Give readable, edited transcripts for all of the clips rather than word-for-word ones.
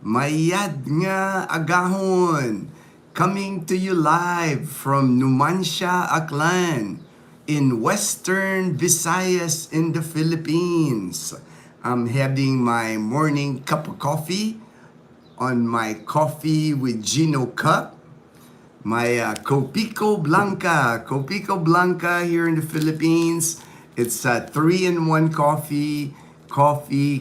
Mayad nga agahon. Coming to you live from Numancia, Aklan in Western Visayas in the Philippines. I'm having my morning cup of coffee on my coffee with Gino cup. My Copico Blanca here in the Philippines. It's a 3-in-1 coffee,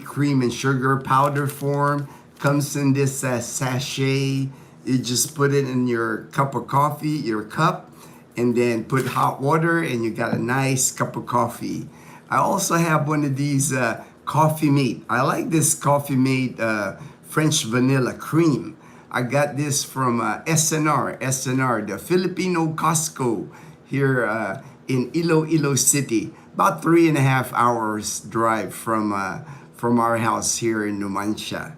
cream and sugar powder form. Comes in this sachet. You just put it in your cup of coffee, your cup, and then put hot water and you got a nice cup of coffee. I also have one of these Coffee Mate. I like this Coffee Mate French vanilla cream. I got this from SNR, the Filipino Costco here in Iloilo City. About 3.5 hours drive from our house here in Numancia.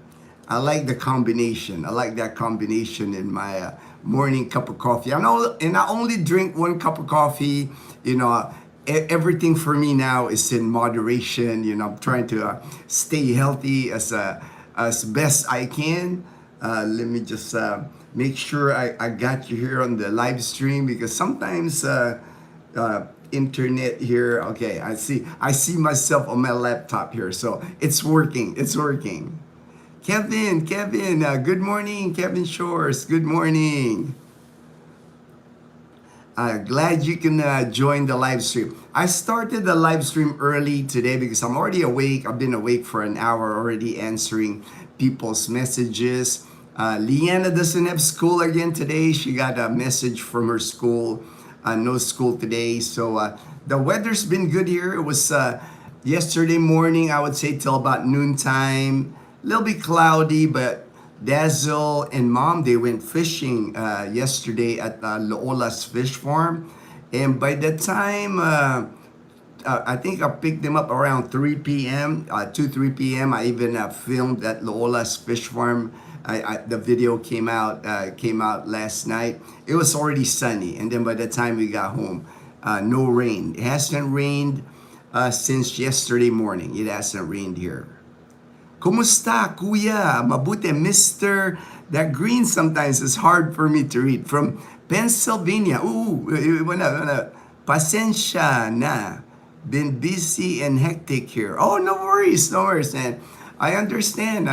I like the combination. I like that combination in my morning cup of coffee. I only drink one cup of coffee. Everything for me now is in moderation. I'm trying to stay healthy as best I can. Let me just make sure I got you here on the live stream, because sometimes internet here. Okay, I see myself on my laptop here, so it's working. Kevin, good morning, Kevin Shores. Good morning. Glad you can join the live stream. I started the live stream early today because I'm already awake. I've been awake for an hour already answering people's messages. Leanna doesn't have school again today. She got a message from her school. No school today. So the weather's been good here. It was yesterday morning, I would say, till about noontime. A little bit cloudy, but Dazzle and Mom, they went fishing yesterday at Loola's Fish Farm. And by the time, I think I picked them up around 3 p.m., 3 p.m. I even filmed at Loola's Fish Farm. The video came out last night. It was already sunny. And then by the time we got home, no rain. It hasn't rained since yesterday morning. It hasn't rained here. Kumusta, kuya? Mabuti, Mr. That green sometimes is hard for me to read. From Pennsylvania. Wala. Pasensya na. Been busy and hectic here. Oh, no worries, man. I understand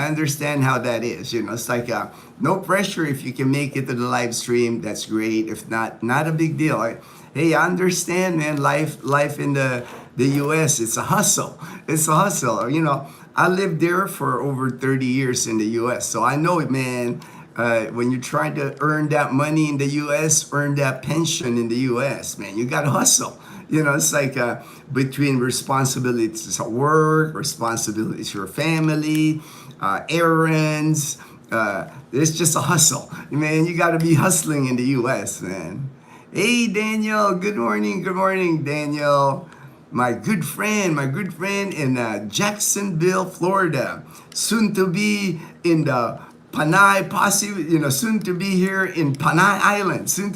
how that is. It's like no pressure. If you can make it to the live stream, that's great. If not a big deal. Hey, I understand, man. Life in the U.S. It's a hustle. I lived there for over 30 years in the U.S., so I know it, man. When you're trying to earn that money in the U.S., earn that pension in the U.S., man, you gotta hustle. It's like between responsibilities at work, responsibilities for your family, errands. It's just a hustle. Man, you gotta be hustling in the U.S., man. Hey, Daniel, good morning, Daniel. My good friend in Jacksonville, Florida. Soon to be in the Panay Posse, soon to be here in Panay Island. And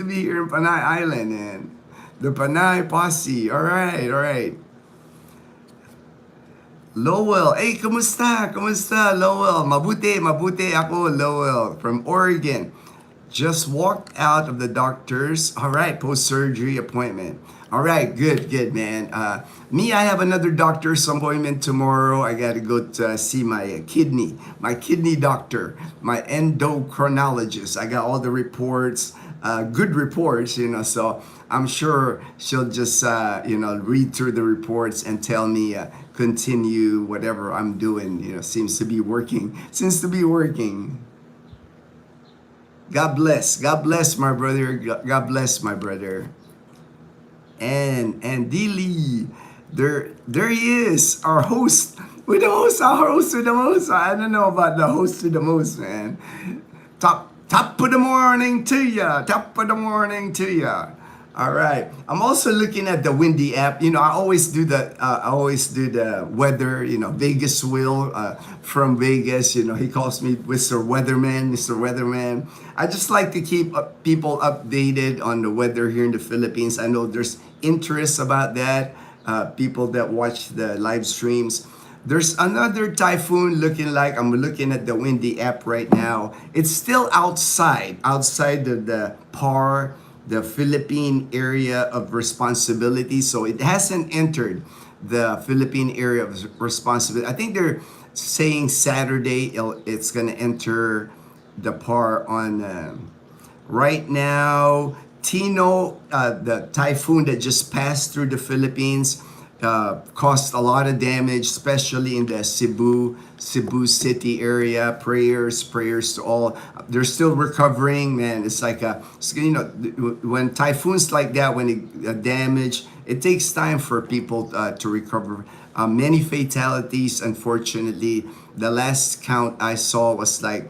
the Panay Posse. All right. Lowell. Hey, kumusta, Lowell? Mabuti ako, Lowell, from Oregon. Just walked out of the doctor's, all right, post-surgery appointment. All right, good, man. Me, I have another doctor's appointment tomorrow. I got to go to see my kidney doctor, my endocrinologist. I got all the reports, good reports, so I'm sure she'll just, read through the reports and tell me, continue whatever I'm doing, seems to be working. God bless my brother. And Dili, there he is, our host with the most. I don't know about the host with the most, man. Top of the morning to ya. All right. I'm also looking at the Windy app. I always do the weather. Vegas Will from Vegas. He calls me Mr. Weatherman. I just like to keep people updated on the weather here in the Philippines. I know there's interest about that. People that watch the live streams. There's another typhoon looking like, I'm looking at the windy app right now. It's still outside the PAR, the Philippine area of responsibility. So it hasn't entered the Philippine area of responsibility. I think they're saying Saturday it's going to enter the PAR on right now. Tino, the typhoon that just passed through the Philippines, caused a lot of damage, especially in the Cebu City area. Prayers to all. They're still recovering, man. It's like when typhoons like that, when it damage, it takes time for people to recover. Many fatalities, unfortunately. The last count I saw was like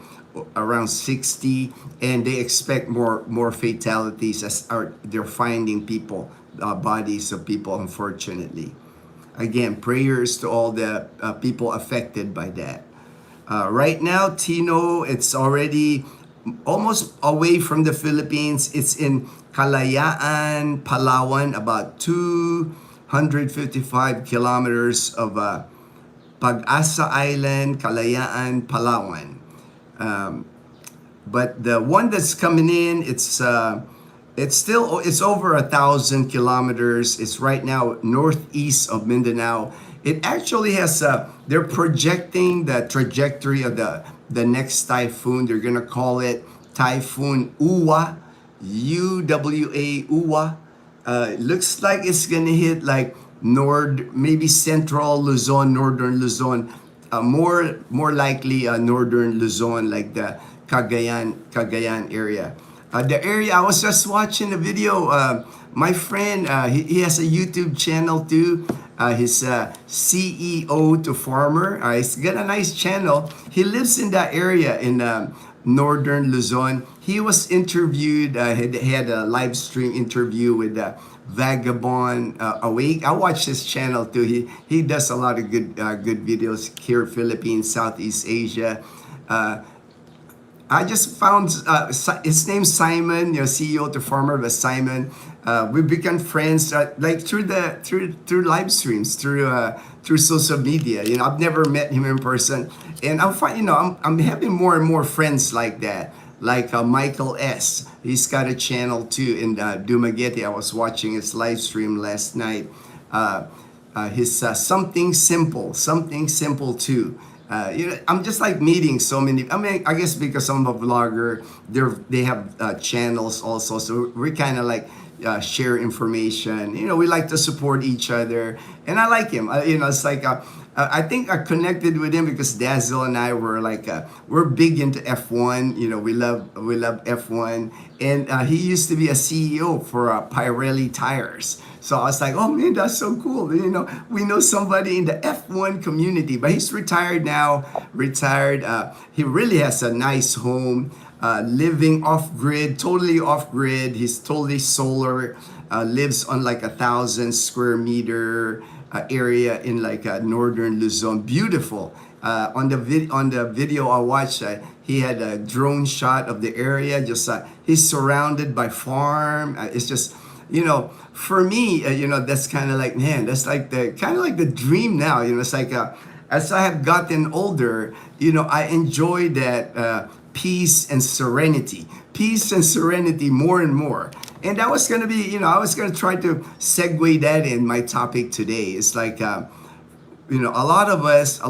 around 60, and they expect more fatalities as they're finding people, bodies of people, unfortunately. Again, prayers to all the people affected by that. Right now, Tino, it's already almost away from the Philippines. It's in Kalayaan, Palawan, about 255 kilometers of Pag-asa Island, Kalayaan, Palawan. But the one that's coming in, it's over 1,000 kilometers. It's right now northeast of Mindanao. It actually has they're projecting the trajectory of the next typhoon. They're gonna call it Typhoon Uwa, UWA Uwa. Looks like it's gonna hit like maybe central Luzon, northern Luzon, more likely northern Luzon, like the Cagayan area. The area, I was just watching a video. My friend, he has a YouTube channel too. He's CEO to Farmer. He's got a nice channel. He lives in that area in northern Luzon. He was interviewed. He had a live stream interview with Vagabond Awake. I watch his channel too. He does a lot of good videos here, Philippines, Southeast Asia. I just found his name's Simon, CEO to Farmer, but Simon. We become friends like through live streams, through social media. I've never met him in person, and I'm having more and more friends like that. Like Michael S. He's got a channel too in Dumaguete. I was watching his live stream last night. His something simple too. I'm just like meeting so many. I mean, I guess because I'm a vlogger, they have channels also, so we kind of like share information. We like to support each other, and I like him. It's like I think I connected with him because Dazzle and I were like we're big into F1. We love F1, and he used to be a CEO for Pirelli tires. So I was like, oh man, that's so cool. We know somebody in the F1 community, but he's retired now. He really has a nice home, living off-grid, totally off-grid. He's totally solar, lives on like 1,000 square meter area in like northern Luzon. Beautiful. On the video I watched, he had a drone shot of the area. Just he's surrounded by farm. It's just, for me, that's kind of like, man, that's like the dream now. It's like as I have gotten older, I enjoy that peace and serenity more and more. And that was gonna be, I was gonna try to segue that in my topic today. It's like, a lot of us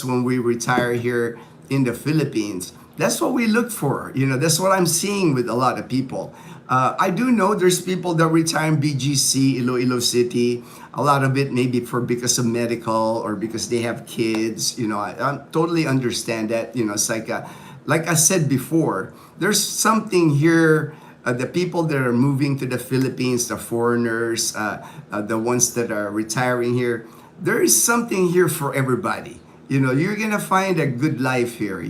when we retire here in the Philippines, that's what we look for. That's what I'm seeing with a lot of people. I do know there's people that retire in BGC, Iloilo City. A lot of it maybe because of medical or because they have kids. I totally understand that. It's like I said before, there's something here. The people that are moving to the Philippines, the foreigners, the ones that are retiring here, there is something here for everybody. You're gonna find a good life here.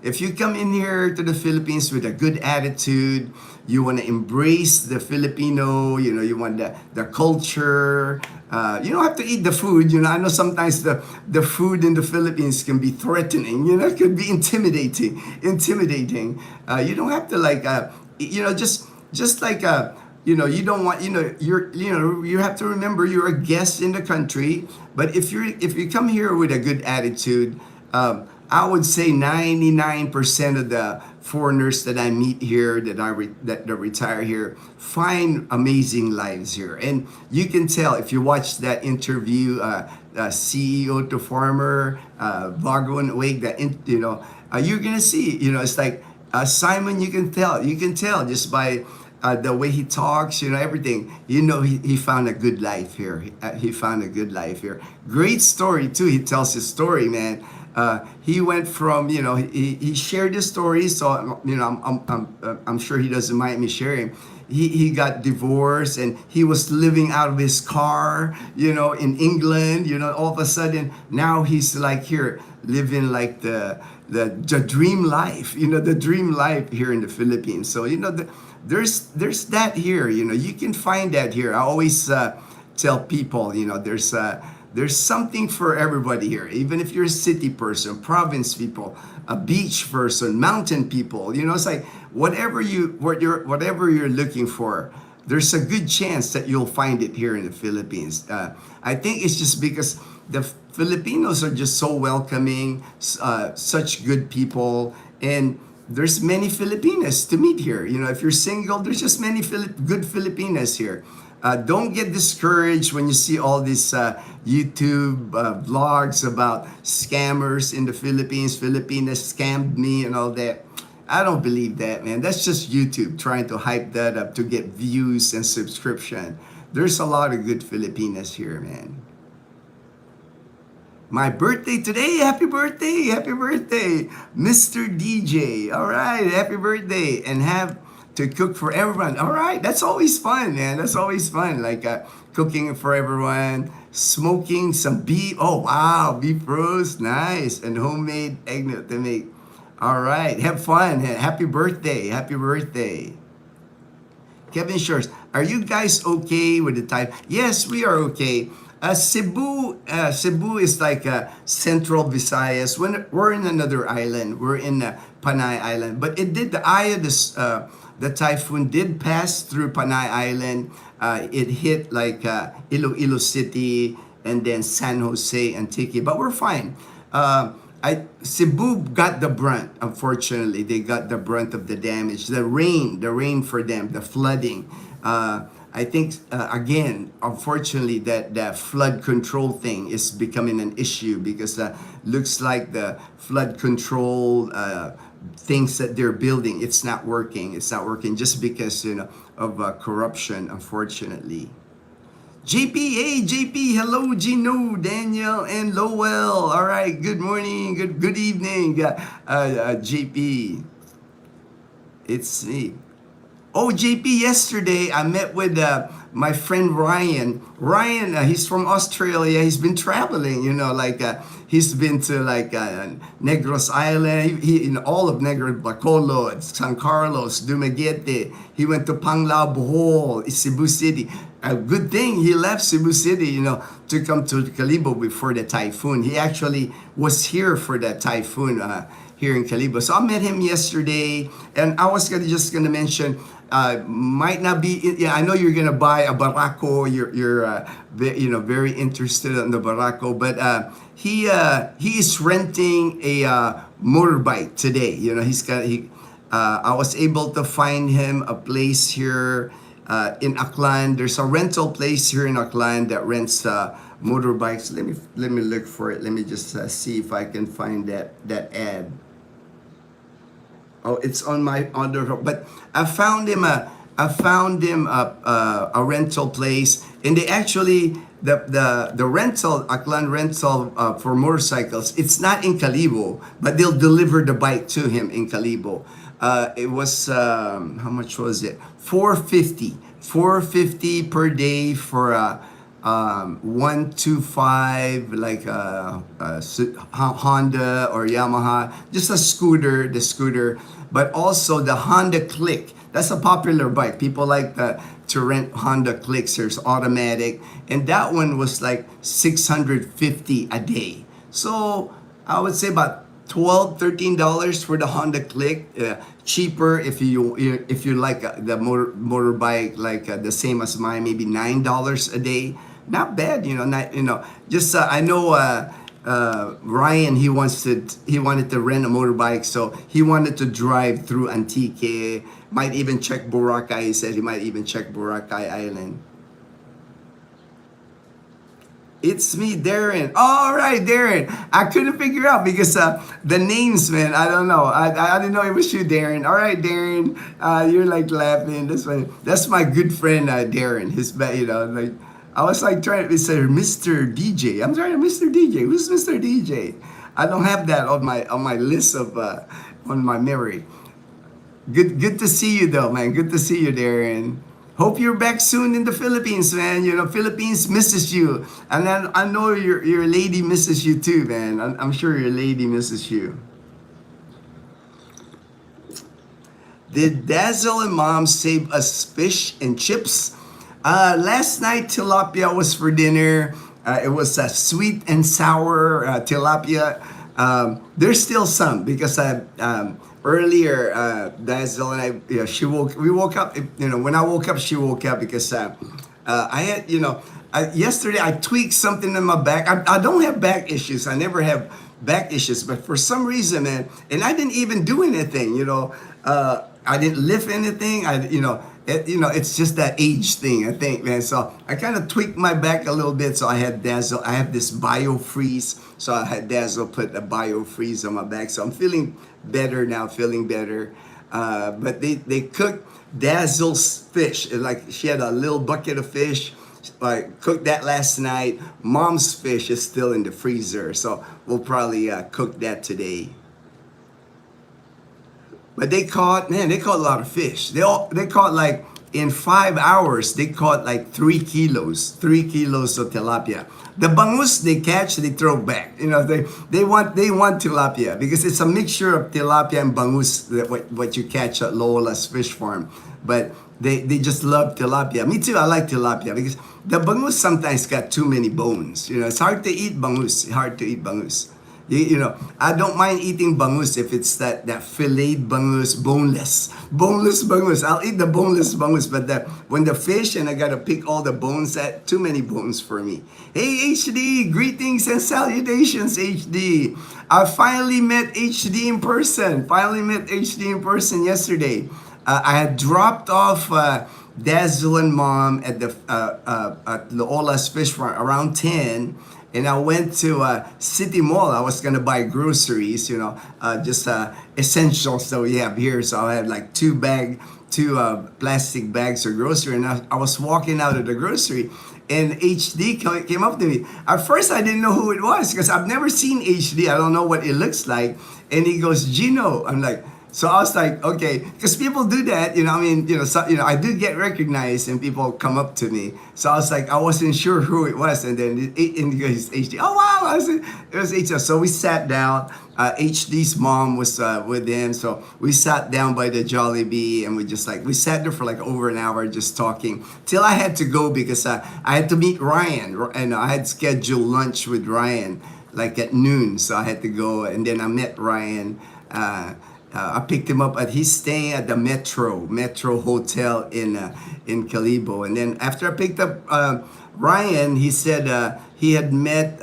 If you come in here to the Philippines with a good attitude, you want to embrace the Filipino. You want the culture. You don't have to eat the food. I know sometimes the food in the Philippines can be threatening. It could be intimidating. You don't have to like just like you don't want, you have to remember you're a guest in the country. But if you come here with a good attitude, I would say 99% of the foreigners that I meet here, that retire here, find amazing lives here. And you can tell if you watch that interview, CEO to farmer, Vagon Wake, you're gonna see, it's like Simon. You can tell just by the way he talks, everything. He found a good life here. He found a good life here. Great story too. He tells his story, man. He went from, he shared his story, so I'm sure he doesn't mind me sharing. He got divorced and he was living out of his car, in England. All of a sudden now he's like here living like the dream life, the dream life here in the Philippines. So there's that here. You can find that here. I always tell people, there's something for everybody here. Even if you're a city person, province people, a beach person, mountain people, it's like whatever you're looking for, there's a good chance that you'll find it here in the Philippines. I think it's just because the Filipinos are just so welcoming, such good people, and there's many Filipinas to meet here. If you're single, there's just many good Filipinas here. Don't get discouraged when you see all these YouTube vlogs about scammers in the Philippines. Filipinas scammed me and all that. I don't believe that, man. That's just YouTube trying to hype that up to get views and subscription. There's a lot of good Filipinas here, man. My birthday today. Happy birthday. Happy birthday, Mr. DJ. All right. Happy birthday. And have to cook for everyone. All right. That's always fun, man. That's always fun. Like cooking for everyone, smoking some beef. Oh, wow. Beef roast. Nice. And homemade eggnog to make. All right. Have fun. Happy birthday. Happy birthday. Kevin Shores, are you guys okay with the time? Yes, we are okay. Cebu is like Central Visayas. When we're in another island, we're in Panay Island. But it did, the eye of the typhoon did pass through Panay Island. It hit like Iloilo City and then San Jose, Antique. But we're fine. Cebu got the brunt. Unfortunately, they got the brunt of the damage. The rain for them, the flooding. I think, again, unfortunately, that flood control thing is becoming an issue because looks like the flood control things that they're building, it's not working. It's not working just because, of corruption, unfortunately. JP, hey JP, hello Gino, Daniel, and Lowell. All right, good morning, good evening, JP. It's me. Oh, JP, yesterday I met with my friend Ryan. Ryan, he's from Australia. He's been traveling, he's been to Negros Island, he in all of Negros, Bacolod, San Carlos, Dumaguete. He went to Panglao, Bohol, Cebu City. A good thing he left Cebu City, to come to Calibo before the typhoon. He actually was here for that typhoon here in Calibo. So I met him yesterday, and I was just gonna mention, might not be. Yeah, I know you're gonna buy a barako. You're very interested in the barako, but he is renting a motorbike today. I was able to find him a place here in Aklan. There's a rental place here in Aklan that rents motorbikes. Let me look for it. Let me just see if I can find that ad. Oh, it's on the, but I found him a rental place, and they actually the rental, Aklan rental for motorcycles. It's not in Calibo, but they'll deliver the bike to him in Calibo. It was how much was it? $450 per day for 125 like Honda or Yamaha, just the scooter, but also the Honda Click. That's a popular bike. People like to rent Honda Clicks. There's automatic, and that one was like $650 a day. So I would say about $12, $13 for the Honda Click. Cheaper if you like the motorbike like the same as mine, maybe $9 a day. Not bad, not just I know Ryan, he wanted to rent a motorbike, so he wanted to drive through Antique, might even check Boracay. He said he might even check Boracay Island. It's me, Darren. All right, Darren. I couldn't figure out because the names, man. I don't know. I didn't know it was you, Darren. All right, Darren. You're like laughing. That's my good friend, Darren. Like I was like trying to say Mr. DJ. I'm trying to Mr. DJ. Who's Mr. DJ? I don't have that on my list of on my memory. Good to see you though, man. Good to see you, Darren. Hope you're back soon in the Philippines, man. Philippines misses you. And then I know your lady misses you too, man. I'm sure your lady misses you. Did Dazzle and Mom save us fish and chips? Last night, tilapia was for dinner. It was a sweet and sour tilapia. There's still some because earlier, Dazzle and I, we woke up, when I woke up, she woke up because I had, yesterday I tweaked something in my back. I don't have back issues. I never have back issues, but for some reason, man, and I didn't even do anything, I didn't lift anything. It's just that age thing, I think, man. So I kind of tweaked my back a little bit. So I had Dazzle. I have this BioFreeze. So I had Dazzle put a BioFreeze on my back. So I'm feeling better now, feeling better. But they cooked Dazzle's fish. Like she had a little bucket of fish. I cooked that last night. Mom's fish is still in the freezer. So we'll probably cook that today. But they caught a lot of fish. They caught like in 5 hours, they caught like 3 kilos of tilapia. The bangus they catch, they throw back. They want tilapia because it's a mixture of tilapia and bangus, what you catch at Lola's fish farm. But they just love tilapia. Me too, I like tilapia because the bangus sometimes got too many bones. It's hard to eat bangus. I don't mind eating bangus if it's that filleted bangus, boneless bangus. I'll eat the boneless bangus, but when the fish and I gotta pick all the bones, that too many bones for me. Hey HD, greetings and salutations, HD. I finally met HD in person. Yesterday. I had dropped off Dazzle and Mom at at Loola's Fish Farm around 10. And I went to City Mall. I was gonna buy groceries, just essentials that we have here. So I had like two plastic bags of grocery, and I was walking out of the grocery, and HD came up to me. At first, I didn't know who it was because I've never seen HD. I don't know what it looks like. And he goes, Gino. I'm like. So I was like, okay, because people do that, I do get recognized and people come up to me. So I was like, I wasn't sure who it was. And then it goes HD. Oh, wow, it was HD. So we sat down. HD's mom was with him. So we sat down by the Jollibee and we sat there for like over an hour just talking till I had to go because I had to meet Ryan. And I had scheduled lunch with Ryan like at noon. So I had to go. And then I met Ryan. I picked him up at he's staying at the Metro Hotel in Calibo, and then after I picked up Ryan, he said he had met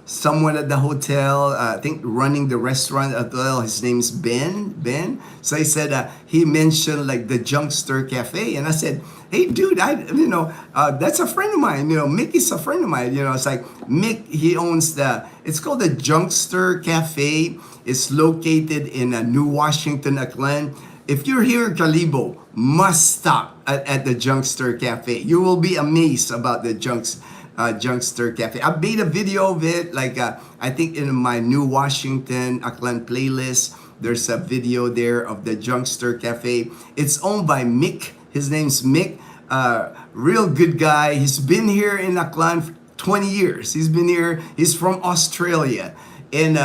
someone at the hotel. I think running the restaurant as well. His name's Ben. So he said he mentioned like the Junkster Cafe, and I said, hey dude, that's a friend of mine. Mick is a friend of mine. It's like Mick. He owns it's called the Junkster Cafe. It's located in New Washington, Aklan. If you're here in Calibo, must stop at the Junkster Cafe. You will be amazed about the Junkster Cafe. I made a video of it, like I think in my New Washington, Aklan playlist. There's a video there of the Junkster Cafe. It's owned by Mick. His name's Mick. Real good guy. He's been here in Aklan for 20 years. He's been here. He's from Australia. And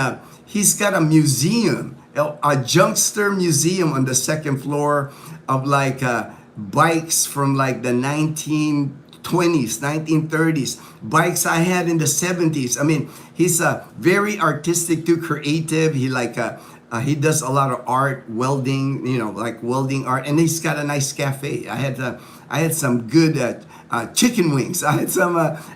he's got a museum, a Junkster museum on the second floor of like bikes from like the 1920s, 1930s, bikes I had in the 70s. I mean, he's very artistic too, creative. He does a lot of art, welding, like welding art, and he's got a nice cafe. I had some good chicken wings. I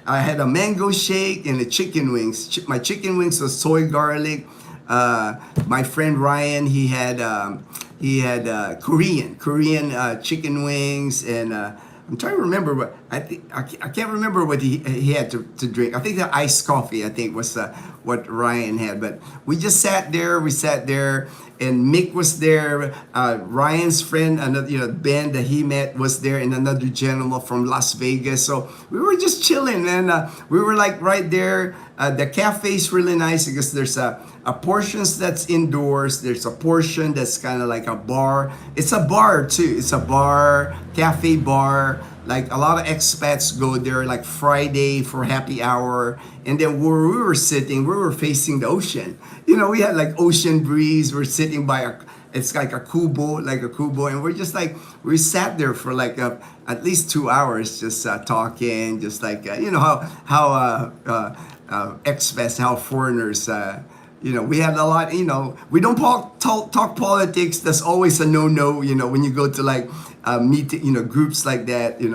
had a mango shake and a chicken wings. My chicken wings was soy garlic. My friend Ryan, he had Korean chicken wings, and I'm trying to remember what I can't remember what he had to drink. I think the iced coffee, I think, was what Ryan had. But we just sat there. We sat there, and Mick was there. Ryan's friend, another band that he met was there, and another gentleman from Las Vegas. So we were just chilling, man. We were like right there. The cafe is really nice because there's a portions that's indoors. There's a portion that's kind of like a bar. It's a bar too. It's a bar, cafe bar. Like a lot of expats go there like Friday for happy hour. And then where we were sitting, we were facing the ocean. We had like ocean breeze. We're sitting by it's like a kubo, and we're just like, we sat there for like at least 2 hours just talking, just like, how expats, how foreigners, we had a lot, we don't talk politics. That's always a no-no, when you go to like meeting, groups like that, you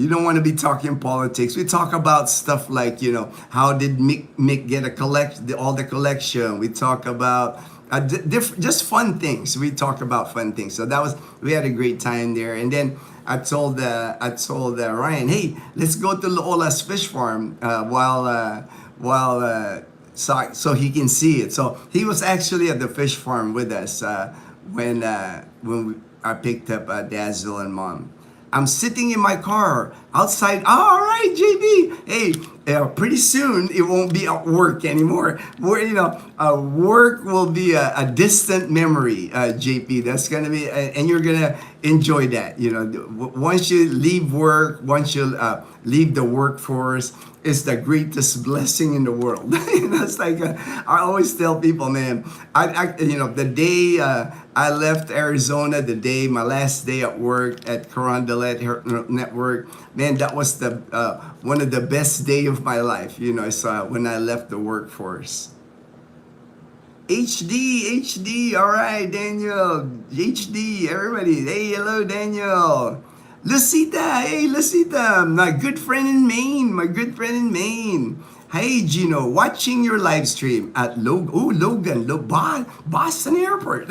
don't want to be talking politics. We talk about stuff like, how did Mick get all the collection. We talk about just fun things. We talk about fun things. So we had a great time there. And then I told Ryan, hey, let's go to Loola's fish farm so he can see it. So he was actually at the fish farm with us when I picked up Dazzle and Mom. I'm sitting in my car outside. All right, JB. Hey, pretty soon it won't be at work anymore. Work will be a distant memory, JP. That's gonna be, and you're gonna enjoy that. Once you leave work, once you leave the workforce, it's the greatest blessing in the world. That's like I always tell people, man. The day I left Arizona, my last day at work at Carondelet Network, man, that was the one of the best day of my life. It's when I left the workforce. HD, all right, Daniel. HD, everybody. Hey, hello, Daniel. Lucita, hey, Lucita, my good friend in Maine. Hey, Gino, watching your live stream at Logan, Boston Airport,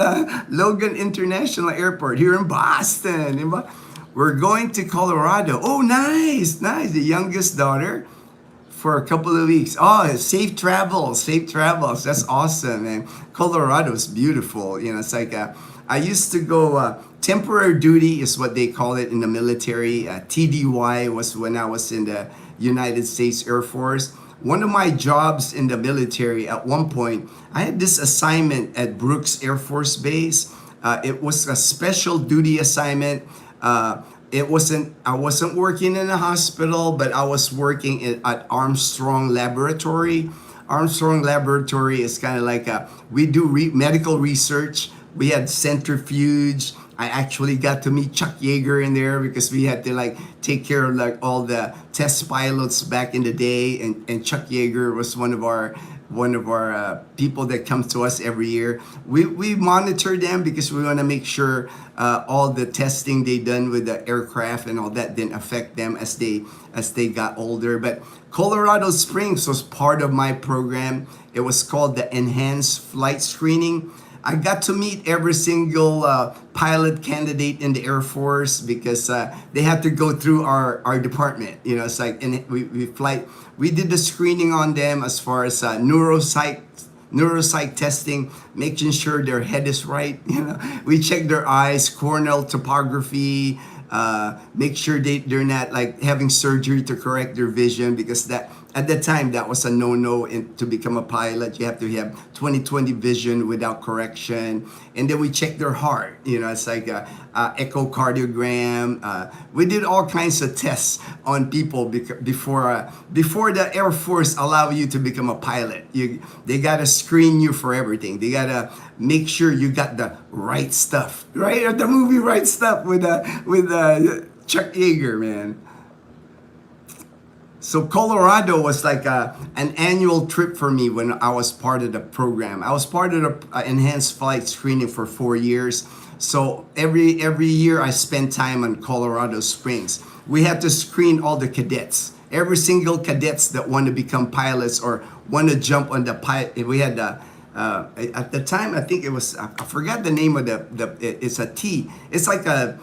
Logan International Airport here in Boston. We're going to Colorado. Oh, nice. The youngest daughter for a couple of weeks. Oh, safe travels. That's awesome, man. Colorado's beautiful. It's like I used to go. Temporary duty is what they call it in the military. TDY was when I was in the United States Air Force. One of my jobs in the military at one point, I had this assignment at Brooks Air Force Base. It was a special duty assignment. I wasn't working in a hospital, but I was working at Armstrong Laboratory. Armstrong Laboratory is kind of like we do medical research. We had centrifuge. I actually got to meet Chuck Yeager in there because we had to take care of all the test pilots back in the day, and Chuck Yeager was one of our people that comes to us every year. We monitor them because we want to make sure all the testing they done with the aircraft and all that didn't affect them as they got older. But Colorado Springs was part of my program. It was called the Enhanced Flight Screening. I got to meet every single pilot candidate in the Air Force because they had to go through our department. It's like, and we did the screening on them as far as neuropsych testing, making sure their head is right. We check their eyes, corneal topography, make sure they're not having surgery to correct their vision, because that at that time that was a no-no to become a pilot. You have to have 20/20 vision without correction. And then we check their heart. It's like echocardiogram. We did all kinds of tests on people before the Air Force allow you to become a pilot. They gotta screen you for everything. They gotta make sure you got the right stuff, right? The movie Right Stuff with Chuck Yeager, man. So Colorado was like an annual trip for me when I was part of the program. I was part of the enhanced flight screening for 4 years. So every year I spent time in Colorado Springs. We had to screen all the cadets. Every single cadets that want to become pilots or want to jump on the pilot. We had at the time I think it was I forgot the name of it's a T. It's like a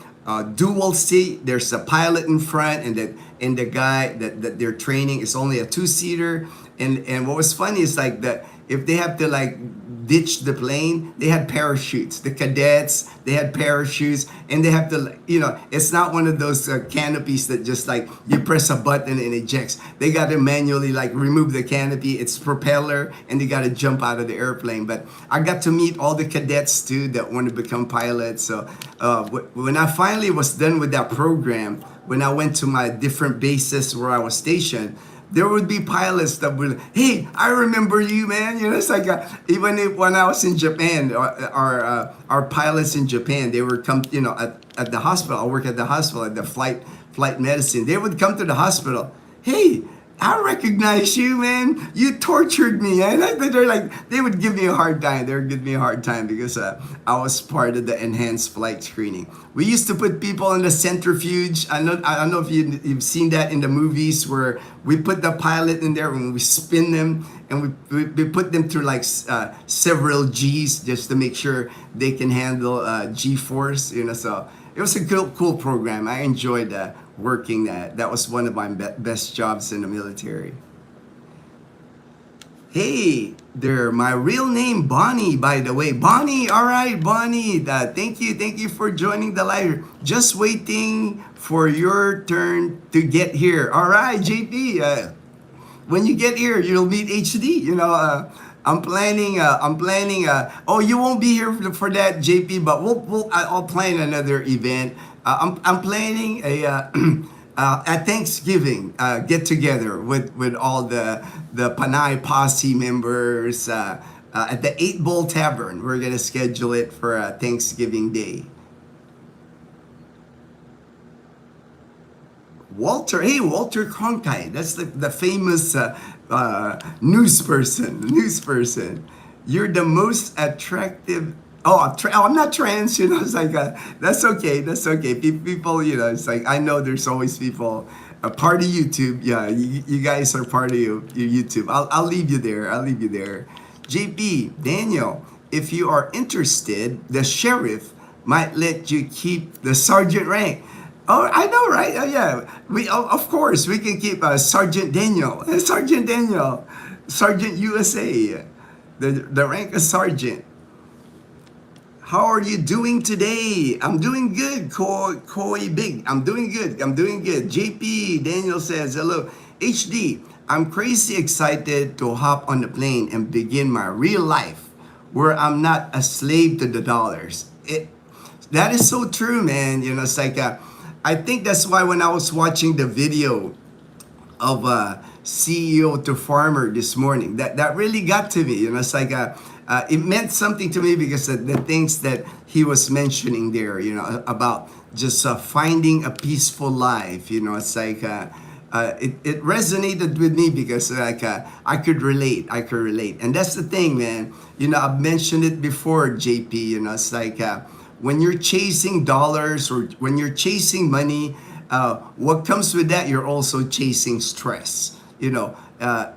dual seat. There's a pilot in front, and the guy that they're training is only a two-seater. And what was funny is like that if they have to like ditch the plane, they had parachutes. The cadets, they had parachutes, and they have to, it's not one of those canopies that just like you press a button and it ejects. They got to manually like remove the canopy, its propeller, and they got to jump out of the airplane. But I got to meet all the cadets too that want to become pilots. So when I finally was done with that program, when I went to my different bases where I was stationed, there would be pilots that would, hey, I remember you, man. It's like when I was in Japan, our pilots in Japan, they would come, at the hospital. I work at the hospital at the flight medicine. They would come to the hospital. Hey, I recognize you, man. You tortured me. And they would give me a hard time. They would give me a hard time because I was part of the enhanced flight screening. We used to put people in the centrifuge. I don't know if you've seen that in the movies where we put the pilot in there and we spin them and we put them through like several G's just to make sure they can handle G-force. So it was a cool program. I enjoyed working that. That was one of my best jobs in the military. Hey there, my real name Bonnie, by the way. Bonnie, all right, Bonnie. Thank you for joining the live. Just waiting for your turn to get here. All right, JP. When you get here, you'll meet HD. I'm planning. Oh, you won't be here for that, JP. But I'll plan another event. I'm planning a Thanksgiving get together with all the Panay Posse members at the 8 Bowl Tavern. We're gonna schedule it for Thanksgiving Day. Walter Cronkite. That's the famous news person. You're the most attractive. I'm not trans. It's like that's okay. People, it's like I know there's always people. A part of YouTube. Yeah, you guys are part of your YouTube. I'll leave you there. JP Daniel, if you are interested, the sheriff might let you keep the sergeant rank. Oh, I know, right? Yeah, of course we can keep Sergeant Daniel, Sergeant USA, the rank of sergeant. How are you doing today? I'm doing good, Koi Big. I'm doing good. JP Daniel says hello. HD, I'm crazy excited to hop on the plane and begin my real life, where I'm not a slave to the dollars. That is so true, man. It's like I think that's why when I was watching the video of CEO to farmer this morning, that really got to me. It's like it meant something to me because the things that he was mentioning there, about just finding a peaceful life. It's like it resonated with me because like I could relate, and that's the thing, man. I've mentioned it before, JP. It's like when you're chasing dollars or when you're chasing money, what comes with that, you're also chasing stress. I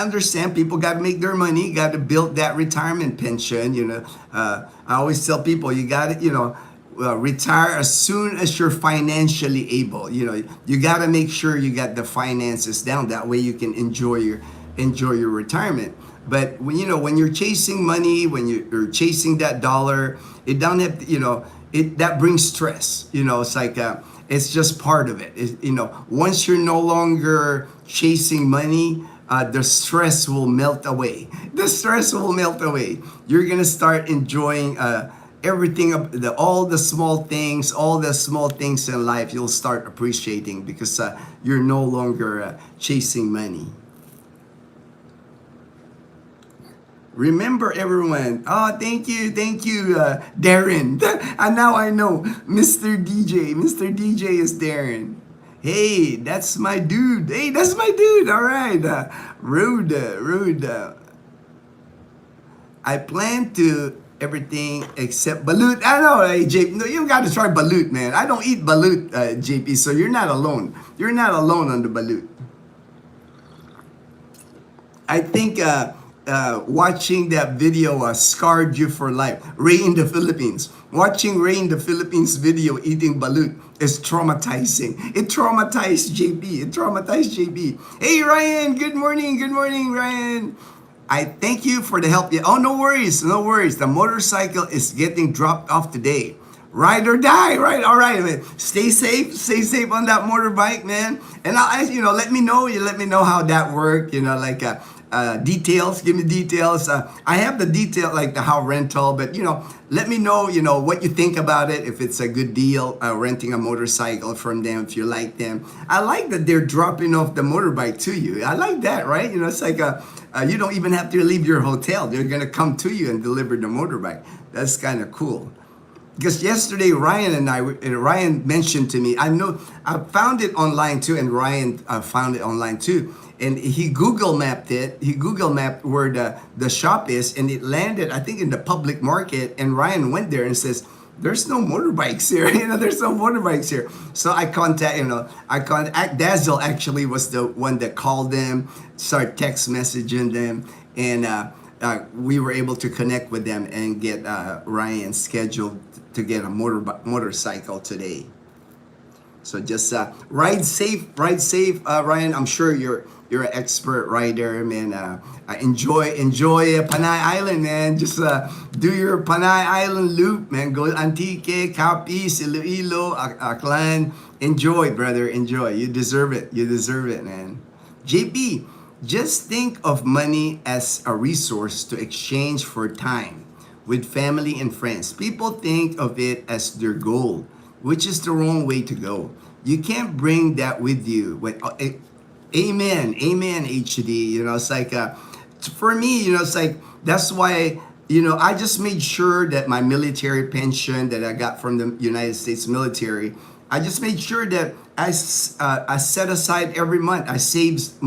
understand people got to make their money, got to build that retirement pension. I always tell people you got to, retire as soon as you're financially able. You got to make sure you got the finances down. That way you can enjoy your retirement. But when you're chasing money, when you're chasing that dollar, it don't have to, that brings stress. It's like it's just part of it. Once you're no longer chasing money, the stress will melt away. You're gonna start enjoying everything, all the small things in life. You'll start appreciating because you're no longer chasing money. Remember everyone. Oh, thank you, Darren. And now I know Mr. DJ. Mr. DJ is Darren. Hey, that's my dude. Hey, that's my dude. All right. Rude, rude. I plan to everything except balut. I know, hey, JP. No, you got to try balut, man. I don't eat balut, JP. So you're not alone. You're not alone on the balut. I think watching that video scarred you for life. Ray in the Philippines. Watching Ray in the Philippines video eating balut is traumatizing. It traumatized JP. It traumatized JP. Hey, Ryan. Good morning. Good morning, Ryan. I thank you for the help. Oh, no worries. No worries. The motorcycle is getting dropped off today. Ride or die, right? All right, man. Stay safe on that motorbike, man. And let me know. You let me know how that worked. Like details. Give me details. I have the detail, like the how rental, but let me know. What you think about it. If it's a good deal, renting a motorcycle from them. If you like them, I like that they're dropping off the motorbike to you. I like that, right? It's like you don't even have to leave your hotel. They're gonna come to you and deliver the motorbike. That's kind of cool. Because yesterday Ryan mentioned to me, I found it online too, and Ryan found it online too. And he Google mapped it. He Google mapped where the shop is, and it landed, I think, in the public market. And Ryan went there and says, "There's no motorbikes here. There's no motorbikes here." So I Dazzle actually was the one that called them, started text messaging them, and we were able to connect with them and get Ryan scheduled to get a motorcycle today. So just ride safe, Ryan. I'm sure you're an expert rider, man. Enjoy Panay Island, man. Just do your Panay Island loop, man. Go Antique, Capiz, Iloilo, Aklan. Enjoy, brother. Enjoy. You deserve it. You deserve it, man. JP, just think of money as a resource to exchange for time with family and friends. People think of it as their goal, which is the wrong way to go. You can't bring that with you. Amen, HD. It's like for me, it's like that's why I just made sure that my military pension that I got from the United States military, I just made sure that I set aside every month. I saved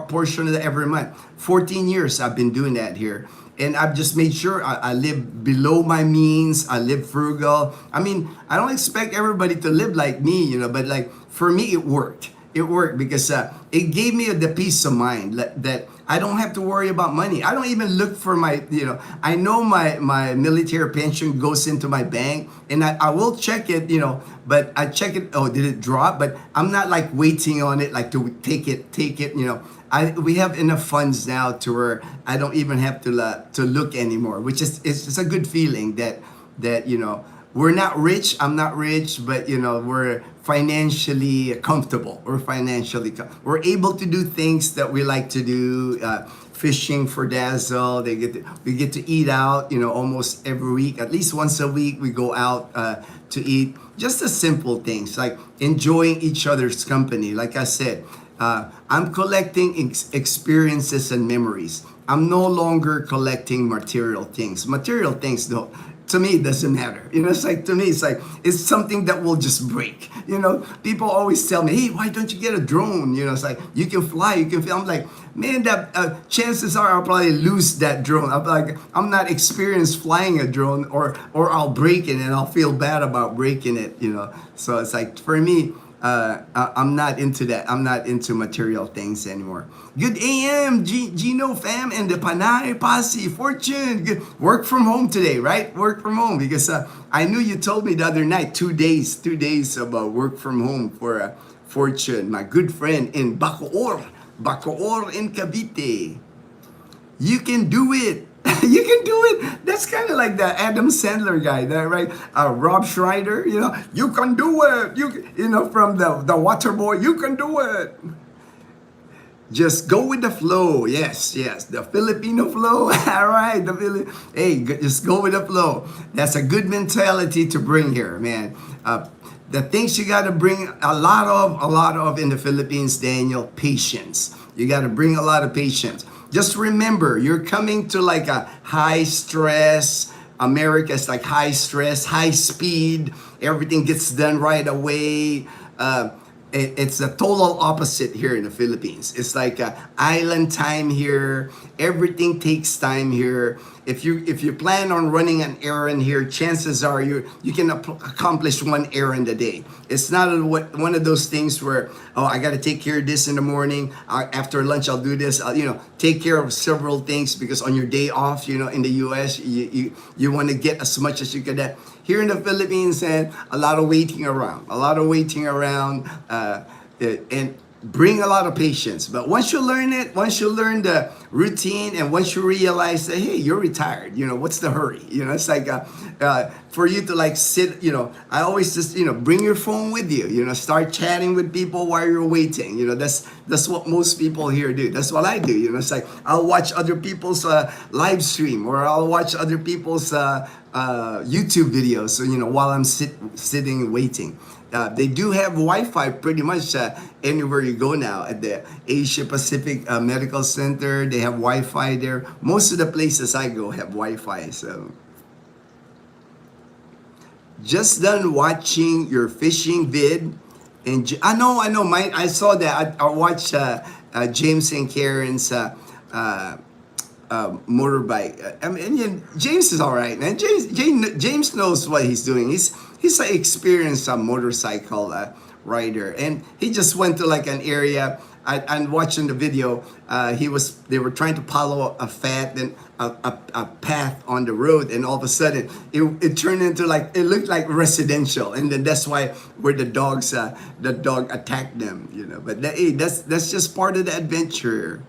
portion of that every month. 14 years I've been doing that here. And I've just made sure I live below my means. I live frugal. I mean, I don't expect everybody to live like me, but like for me, it worked. It worked because it gave me the peace of mind that I don't have to worry about money. I don't even look for my, I know my military pension goes into my bank, and I will check it, but I check it. Oh, did it drop? But I'm not like waiting on it, like to take it. We have enough funds now to where I don't even have to look anymore, which is it's a good feeling that we're not rich. I'm not rich, but we're financially comfortable. We're able to do things that we like to do. Fishing for Dazzle. We get to eat out. Almost every week, at least once a week, we go out to eat. Just the simple things like enjoying each other's company. Like I said. I'm collecting experiences and memories. I'm no longer collecting material things. Material things, though, to me, it doesn't matter. It's like, to me, it's something that will just break. People always tell me, hey, why don't you get a drone? It's like, you can fly, you can fly. I'm like, man, that chances are I'll probably lose that drone. I'm not experienced flying a drone, or I'll break it and I'll feel bad about breaking it, So it's like, for me, I'm not into that. I'm not into material things anymore. Good AM, Gino fam and the Panay Posse. Fortune. Good. Work from home today, right? Work from home because I knew you told me the other night 2 days about work from home for Fortune, my good friend in Bacoor in Cavite. You can do it. You can do it. That's kind of like the Adam Sandler guy, right? Rob Schneider, you can do it. From the Water Boy, you can do it. Just go with the flow. Yes, the Filipino flow. All right, just go with the flow. That's a good mentality to bring here, man. The things you got to bring a lot of in the Philippines, Daniel, patience. You got to bring a lot of patience. just remember, you're coming to like a high stress. America's like high stress, high speed. Everything gets done right away. It's a total opposite here in the Philippines. It's like island time here. Everything takes time here. If you plan on running an errand here, chances are you can accomplish one errand a day. It's not one of those things where, oh, I got to take care of this in the morning. After lunch, I'll do this. I'll, take care of several things, because on your day off, in the U.S., you want to get as much as you can. Here in the Philippines, and a lot of waiting around, and bring a lot of patience. But once you learn it, once you learn the routine, and once you realize that, hey, you're retired, what's the hurry? It's like for you to like sit, I always just, bring your phone with you, start chatting with people while you're waiting. That's what most people here do. That's what I do. It's like I'll watch other people's live stream, or I'll watch other people's YouTube videos, so while I'm sitting waiting. They do have Wi-Fi pretty much anywhere you go now. At the Asia Pacific Medical Center, they have Wi-Fi there. Most of the places I go have Wi-Fi. So just done watching your fishing vid, and I know. I saw that. I watched James and Karen's motorbike. James is all right, man. James knows what he's doing. He's an experienced motorcycle rider, and he just went to like an area. I'm watching the video. They were trying to follow a path on the road, and all of a sudden it turned into like, it looked like residential, and then that's why where the dog attacked them. But that's just part of the adventure.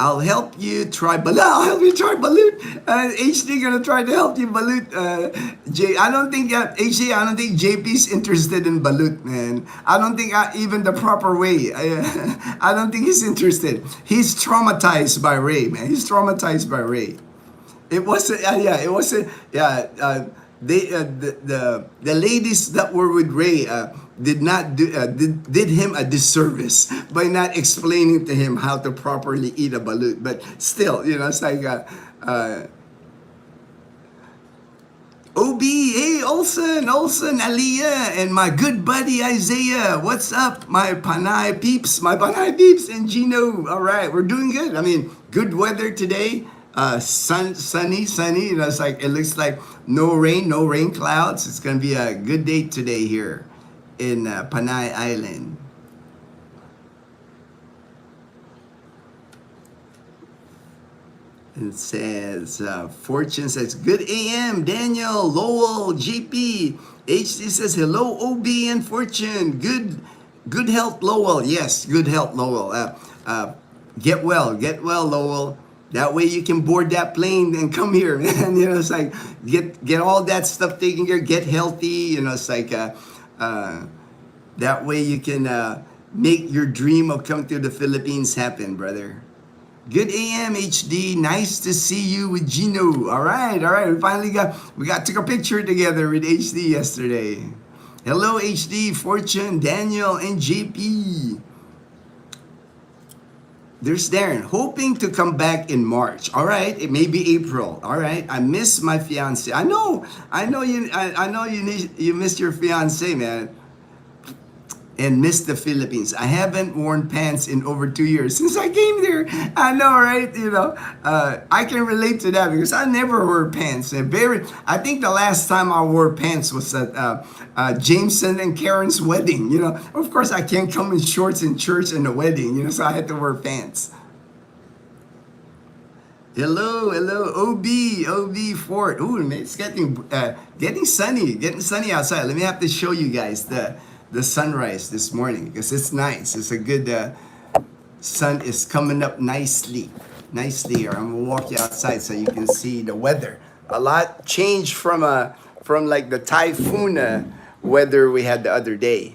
I'll help you try balut. HD gonna try to help you balut. I don't think HD. I don't think JP's interested in balut, man. I don't think even the proper way. I don't think he's interested. He's traumatized by Ray, man. He's traumatized by Ray. It wasn't. It wasn't. The ladies that were with Ray did him a disservice by not explaining to him how to properly eat a balut. But still, it's like OB, hey, Olsen, Aliyah, and my good buddy Isaiah. What's up, my Panay peeps, and Gino. All right, we're doing good. I mean, good weather today. Sunny. It's like, it looks like no rain clouds. It's gonna be a good day today here in Panay Island. It says, Fortune says, good AM, Daniel, Lowell, JP. HD says, hello, OB and Fortune. Good health, Lowell. Yes, good health, Lowell. Get well, Lowell. That way you can board that plane and come here, man. It's like, get all that stuff taken care, get healthy. It's like, that way you can make your dream of coming to the Philippines happen, brother. Good AM, HD. Nice to see you with Gino. All right. We finally took a picture together with HD yesterday. Hello, HD, Fortune, Daniel, and JP. There's Darren, hoping to come back in March. All right, it may be April. All right, I miss my fiance. I know you miss your fiance, man, and miss the Philippines. I haven't worn pants in over 2 years since I came there. I know, right? I can relate to that because I never wore pants. I think the last time I wore pants was at Jameson and Karen's wedding. Of course I can't come in shorts in church and the wedding. So I had to wear pants. Hello, OB Fort. Ooh, man, it's getting sunny outside. Let me have to show you guys the sunrise this morning because it's nice. It's a good sun is coming up nicely here. I'm gonna walk you outside so you can see the weather. A lot changed from like the typhoon weather we had the other day.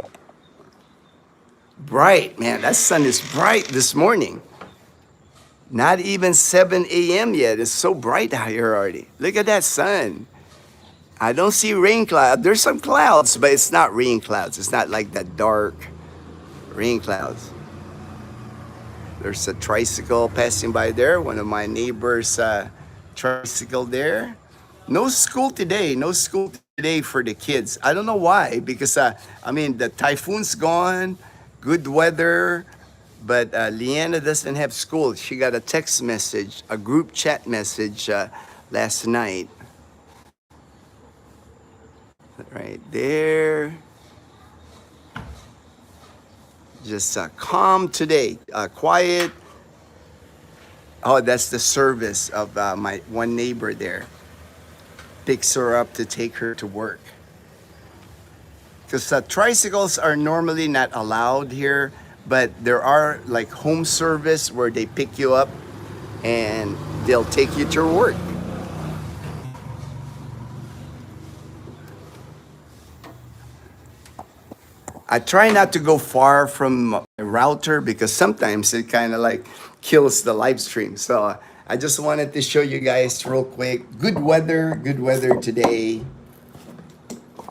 Bright, man. That sun is bright this morning. Not even 7 a.m. yet. It's so bright out here already. Look at that sun. I don't see rain clouds. There's some clouds, but it's not rain clouds. It's not like that dark rain clouds. There's a tricycle passing by there. One of my neighbors' tricycle there. No school today. No school today for the kids. I don't know why. Because I mean the typhoon's gone. Good weather. But Leanna doesn't have school. She got a text message, a group chat message last night. Right there. Just calm today, quiet. Oh, that's the service of my one neighbor there. Picks her up to take her to work. Because tricycles are normally not allowed here, but there are like home service where they pick you up and they'll take you to work. I try not to go far from my router because sometimes it kind of like kills the live stream. So I just wanted to show you guys real quick. Good weather today.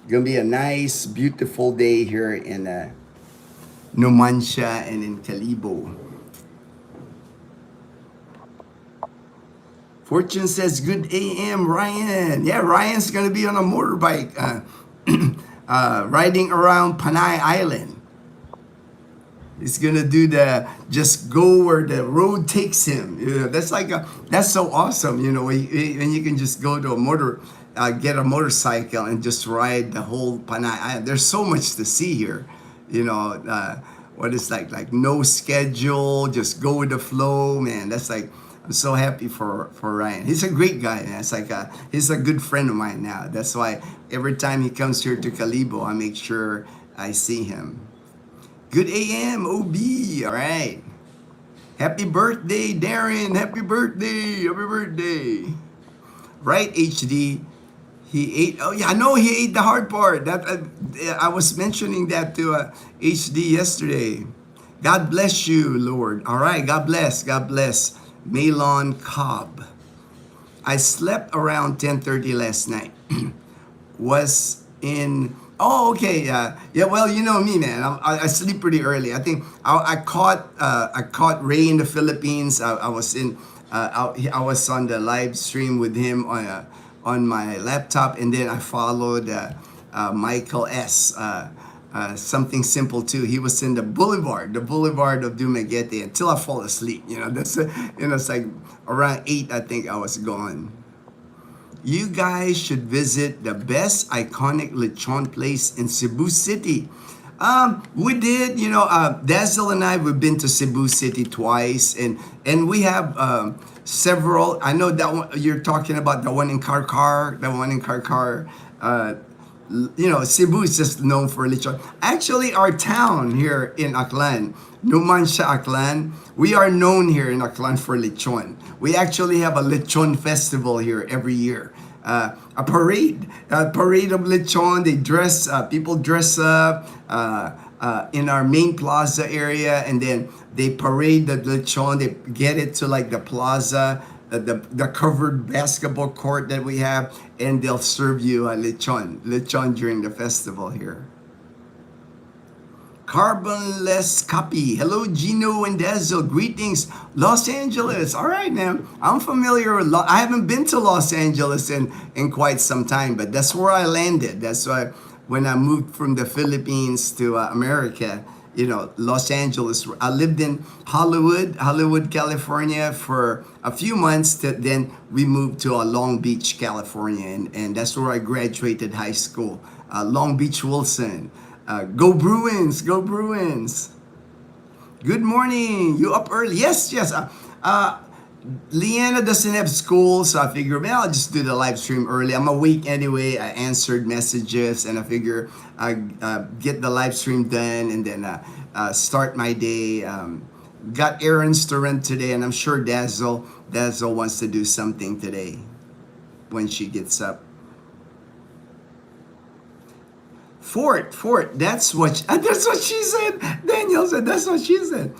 Gonna be a nice, beautiful day here in Numancia and in Calibo. Fortune says, good AM, Ryan. Yeah, Ryan's gonna be on a motorbike. Riding around Panay Island. He's gonna do just go where the road takes him. You know, that's so awesome. You know, when you can just go to get a motorcycle and just ride the whole Panay Island. There's so much to see here. You know, what it's like no schedule, just go with the flow, man. That's like, I'm so happy for Ryan. He's a great guy, man. It's like he's a good friend of mine now. That's why every time he comes here to Calibo, I make sure I see him. Good AM, OB. All right. Happy birthday, Darren. Happy birthday. Happy birthday. Right, HD. He ate. Oh yeah, I know he ate the hard part. That I was mentioning that to HD yesterday. God bless you, Lord. All right. God bless. God bless. Malon Cobb. I slept around 10:30 last night. Was in. Oh, okay. Yeah. Well, you know me, man. I sleep pretty early. I think I caught Ray in the Philippines. I was on the live stream with him on my laptop, and then I followed Michael S. Something simple too. He was in the boulevard of Dumaguete until I fall asleep. You know, it's like around 8, I think I was gone. You guys should visit the best iconic lechon place in Cebu City. We did, you know, Dazzle and I, we've been to Cebu City twice, and we have several. I know that one, you're talking about the one in Karkar, you know, Cebu is just known for lechon. Actually, our town here in Aklan, Numancia, Aklan, we are known here in Aklan for lechon. We actually have a lechon festival here every year. A parade of lechon. They dress, people dress up in our main plaza area, and then they parade the lechon. They get it to like the plaza, the covered basketball court that we have, and they'll serve you a lechon during the festival here. Carbonless copy. Hello, Gino and Dazzle. Greetings, Los Angeles. All right, man. I'm familiar with. I haven't been to Los Angeles in quite some time, but that's where I landed. That's why when I moved from the Philippines to America, you know, Los Angeles. I lived in Hollywood, California for a few months. Then we moved to Long Beach, California, and that's where I graduated high school. Long Beach, Wilson. Go Bruins! Go Bruins! Good morning. You up early? Yes. Leanna doesn't have school, so I figure, man, I'll just do the live stream early. I'm awake anyway. I answered messages, and I figure I get the live stream done, and then start my day. Got errands to run today, and I'm sure Dazzle wants to do something today when she gets up. Fort. That's what she said. Daniel said that's what she said.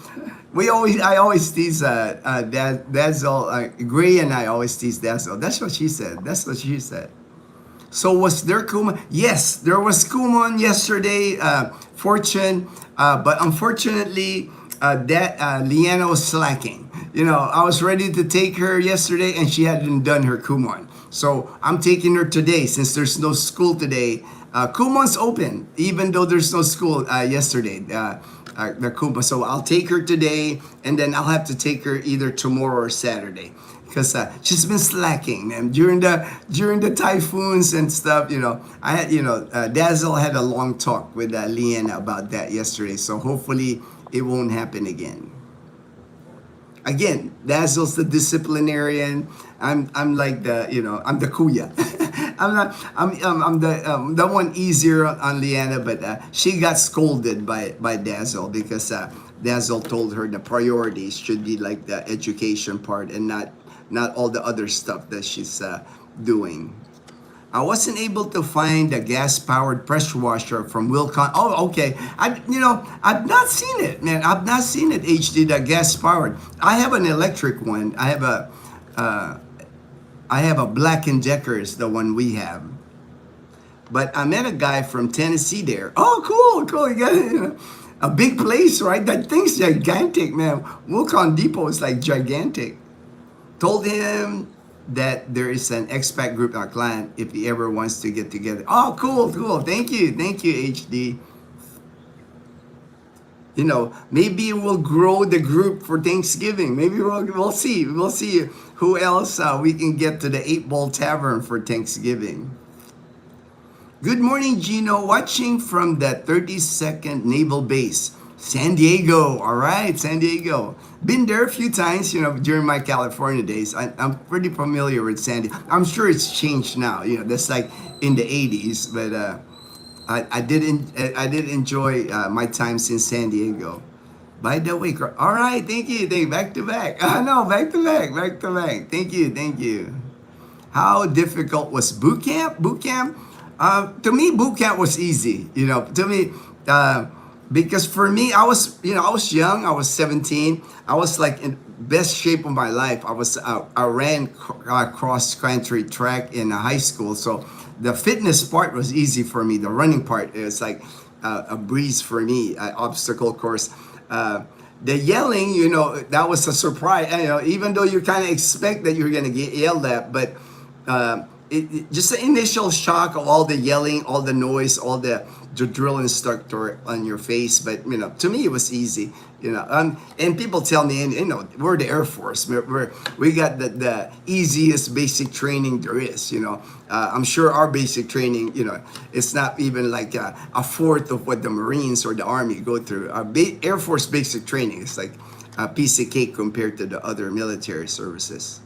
I always tease Dazzle. Gray and I always tease Dazzle. That's what she said. So was there Kumon? Yes, there was Kumon yesterday. Fortune, but unfortunately, Leanna was slacking. I was ready to take her yesterday, and she hadn't done her Kumon. So I'm taking her today since there's no school today. Kumon's open, even though there's no school yesterday. The Kumon. So I'll take her today, and then I'll have to take her either tomorrow or Saturday, because she's been slacking, man. During the typhoons and stuff, I had, Dazzle had a long talk with Leanna about that yesterday. So hopefully it won't happen again. Again, Dazzle's the disciplinarian. I'm like I'm the kuya. I'm the one easier on Leanna, but she got scolded by Dazzle because Dazzle told her the priorities should be like the education part and not all the other stuff that she's doing. I wasn't able to find a gas-powered pressure washer from Wilcon. Oh, okay. I've not seen it, man. I've not seen it. HD, the gas-powered. I have an electric one. I have a Black & Deckers, the one we have. But I met a guy from Tennessee there. Oh, cool. You got a big place, right? That thing's gigantic, man. Wilcon Depot is like gigantic. Told him that there is an expat group, our client, if he ever wants to get together. Oh, cool. Thank you, HD. Maybe we'll grow the group for Thanksgiving. Maybe we'll see. We'll see who else we can get to the 8 Ball Tavern for Thanksgiving. Good morning, Gino. Watching from the 32nd Naval Base, San Diego. All right, San Diego. Been there a few times, during my California days. I'm pretty familiar with San Diego. I'm sure it's changed now. That's like in the 80s, but I did enjoy my times in San Diego. By the way, all right, thank you. Back to back. No, back to back. Thank you. How difficult was boot camp? To me, boot camp was easy. To me, because for me, I was young. I was 17. I was like in best shape of my life. I ran cross country track in high school, so the fitness part was easy for me. The running part is like a breeze for me. Obstacle course. The yelling, that was a surprise. Even though you kind of expect that you're gonna get yelled at, but just the initial shock of all the yelling, all the noise, all the drill instructor on your face. But to me it was easy. And people tell me, we're the Air Force. We got the easiest basic training there is. I'm sure our basic training, it's not even like a fourth of what the Marines or the Army go through. Our Air Force basic training is like a piece of cake compared to the other military services.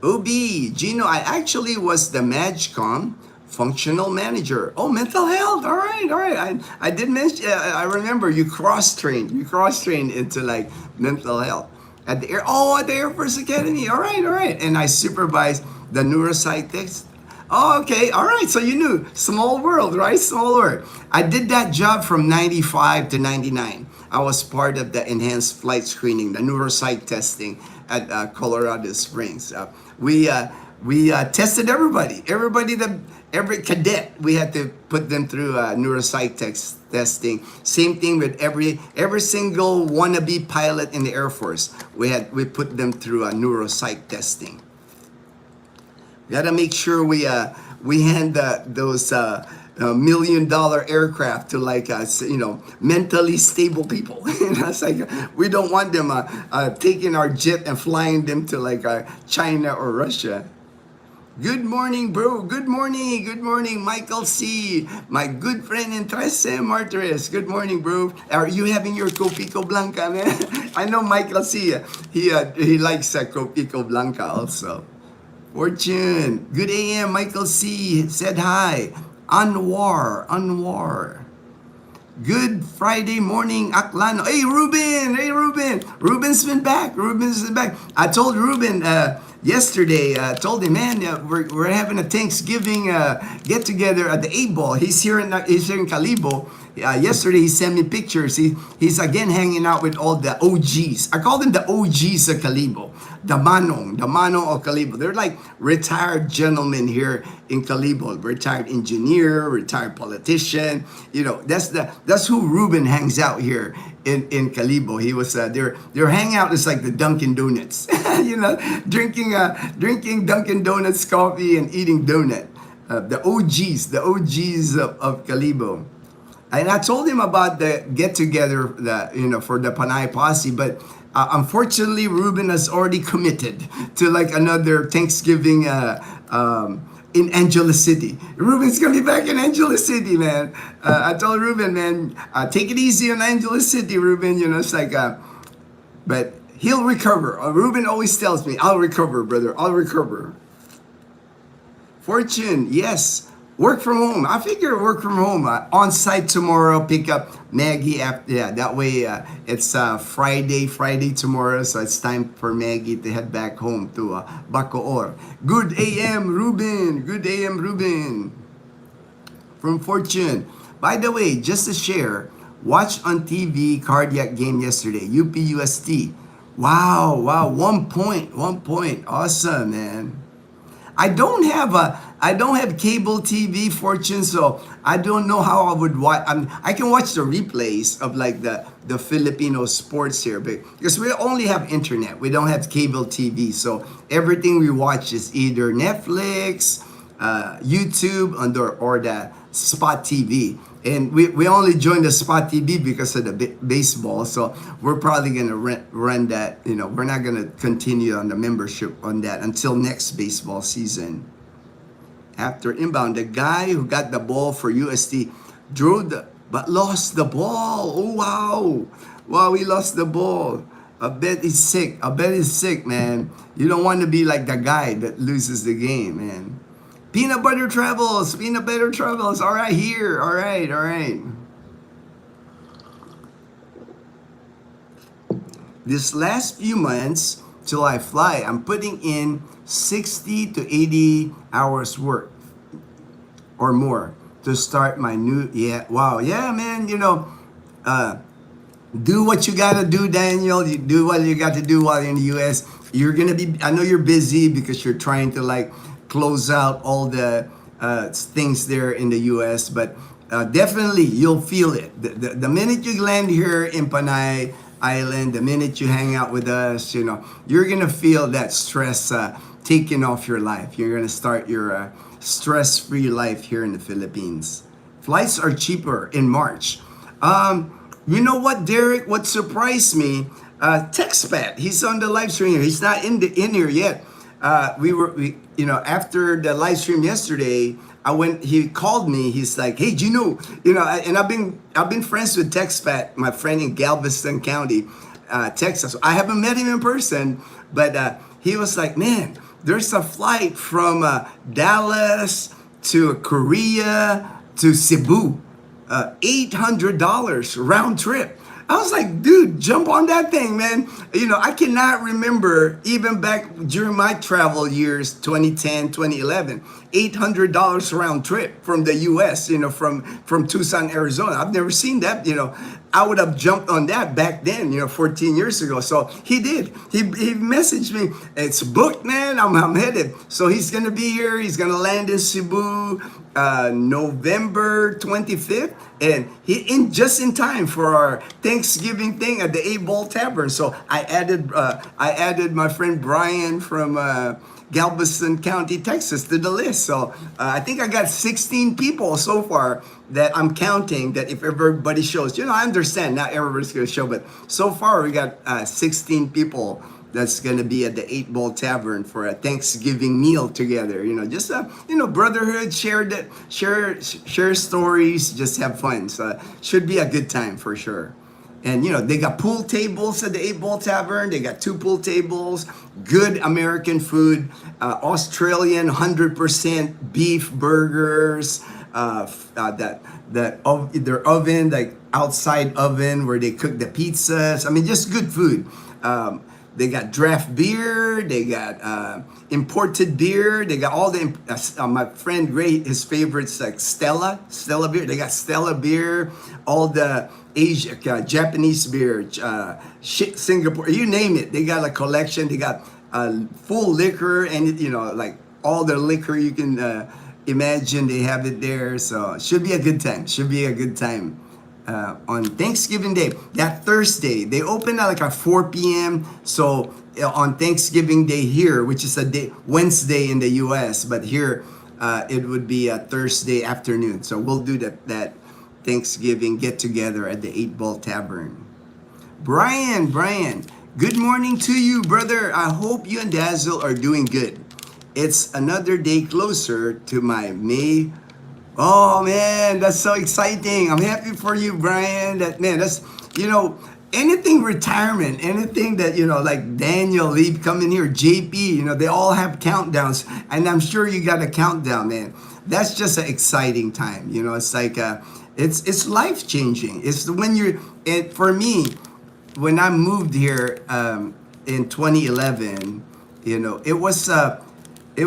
OB, Gino, I actually was the MAGCOM functional manager. Oh, mental health. All right. I did mention, I remember you cross-trained into like mental health at the Air Force Academy. All right. And I supervised the neuropsych test. Oh, okay. All right. So you knew. Small world, right? Small world. I did that job from 95 to 99. I was part of the enhanced flight screening, the neuropsych testing at Colorado Springs. We tested everybody. Every cadet, we had to put them through neuropsych testing. Same thing with every single wannabe pilot in the Air Force. We put them through neuropsych testing. Gotta make sure we hand those $1 million aircraft to like mentally stable people. It's like we don't want them taking our jet and flying them to like China or Russia. Good morning, bro. Good morning, Michael C. My good friend in Trece Martires. Good morning, bro. Are you having your Copico Blanca, man? I know Michael C. He likes Copico Blanca also. Fortune. Good AM, Michael C. said hi. Anwar. Good Friday morning, Aklano. Hey, Ruben. Ruben's been back. I told Ruben, yesterday, told him, man, we're having a Thanksgiving get together at the 8 Ball. He's here in Calibo. Yesterday he sent me pictures. He's again hanging out with all the OGs. I call them the OGs of Calibo. The Manong of Calibo. They're like retired gentlemen here in Calibo. Retired engineer, retired politician. You know, that's who Ruben hangs out here in Calibo. He was their hangout is like the Dunkin' Donuts. You know, drinking Dunkin' Donuts coffee and eating donut. The OGs of Calibo. And I told him about the get together that for the Panay Posse, but unfortunately Ruben has already committed to like another Thanksgiving in Angeles City. Ruben's gonna be back in Angeles City, man. I told Ruben, man, take it easy on Angeles City, Ruben. You know, it's like, but he'll recover. Ruben always tells me, "I'll recover, brother. I'll recover." Fortune, yes. Work from home. I figure work from home. On site tomorrow. Pick up Maggie after. Yeah, that way it's Friday tomorrow. So it's time for Maggie to head back home to Bacoor. Good AM, Ruben. Good AM, Ruben. From Fortune. By the way, just to share, watch on TV cardiac game yesterday. UPUST. Wow. 1 point. Awesome, man. I don't have cable TV, Fortune, so I don't know how I would watch. I can watch the replays of like the Filipino sports here, but because we only have internet, we don't have cable TV, so everything we watch is either Netflix, YouTube, or the Spot TV. And we only joined the Spot TV because of the baseball, so we're probably gonna run that. We're not gonna continue on the membership on that until next baseball season. After inbound, the guy who got the ball for UST but lost the ball. Oh wow, he lost the ball. I bet he's sick, man. You don't want to be like the guy that loses the game, man. Peanut butter travels. All right, here. All right. This last few months till I fly, I'm putting in 60 to 80 hours work or more to start my new. Yeah, wow, yeah, man. Do what you gotta do, Daniel. You do what you got to do while you're in the U.S. You're gonna be. I know you're busy because you're trying to like close out all the things there in the U.S., but definitely you'll feel it. The minute you land here in Panay Island, the minute you hang out with us, you're gonna feel that stress taking off your life. You're gonna start your stress-free life here in the Philippines. Flights are cheaper in March. You know what, Derek? What surprised me? TextPat. He's on the live stream here. He's not in here yet. After the live stream yesterday, he called me. He's like, "Hey, do you know?" And I've been friends with TextPat, my friend in Galveston County, Texas. I haven't met him in person, but he was like, "Man, there's a flight from Dallas to Korea to Cebu, $800 round trip." I was like, dude, jump on that thing, man. I cannot remember, even back during my travel years, 2010, 2011, $800 round trip from the U.S., from Tucson, Arizona. I've never seen that, I would have jumped on that back then, 14 years ago. So he did. He messaged me, "It's booked, man. I'm headed." So he's going to be here. He's going to land in Cebu November 25th. And just in time for our Thanksgiving thing at the 8 Ball Tavern. So I added my friend Brian from Galveston County, Texas, to the list. So I think I got 16 people so far that I'm counting. That if everybody shows, I understand not everybody's going to show, but so far we got 16 people that's going to be at the 8 Ball Tavern for a Thanksgiving meal together. Just brotherhood, share stories, just have fun. So should be a good time for sure. And they got pool tables at the 8 Ball Tavern. They got 2 pool tables, good American food, Australian 100% beef burgers, their oven, like outside oven where they cook the pizzas. I mean, just good food. They got draft beer. They got imported beer. They got all the. My friend Ray, his favorites like Stella beer. They got Stella beer. All the Asia, Japanese beer, Singapore. You name it. They got a collection. They got full liquor and like all the liquor you can imagine. They have it there. So it should be a good time. Should be a good time. On Thanksgiving Day, that Thursday, they open at like at 4 p.m. So on Thanksgiving Day here, which is a day Wednesday in the U.S., but here it would be a Thursday afternoon. So we'll do that Thanksgiving get together at the 8 Ball Tavern. Brian, good morning to you, brother. I hope you and Dazzle are doing good. It's another day closer to my May. Oh man, that's so exciting. I'm happy for you, Brian. That's anything retirement, anything that like Daniel Lee coming here, JP, they all have countdowns, and I'm sure you got a countdown, man. That's just an exciting time. It's like it's life changing. It's when for me, when I moved here in 2011, it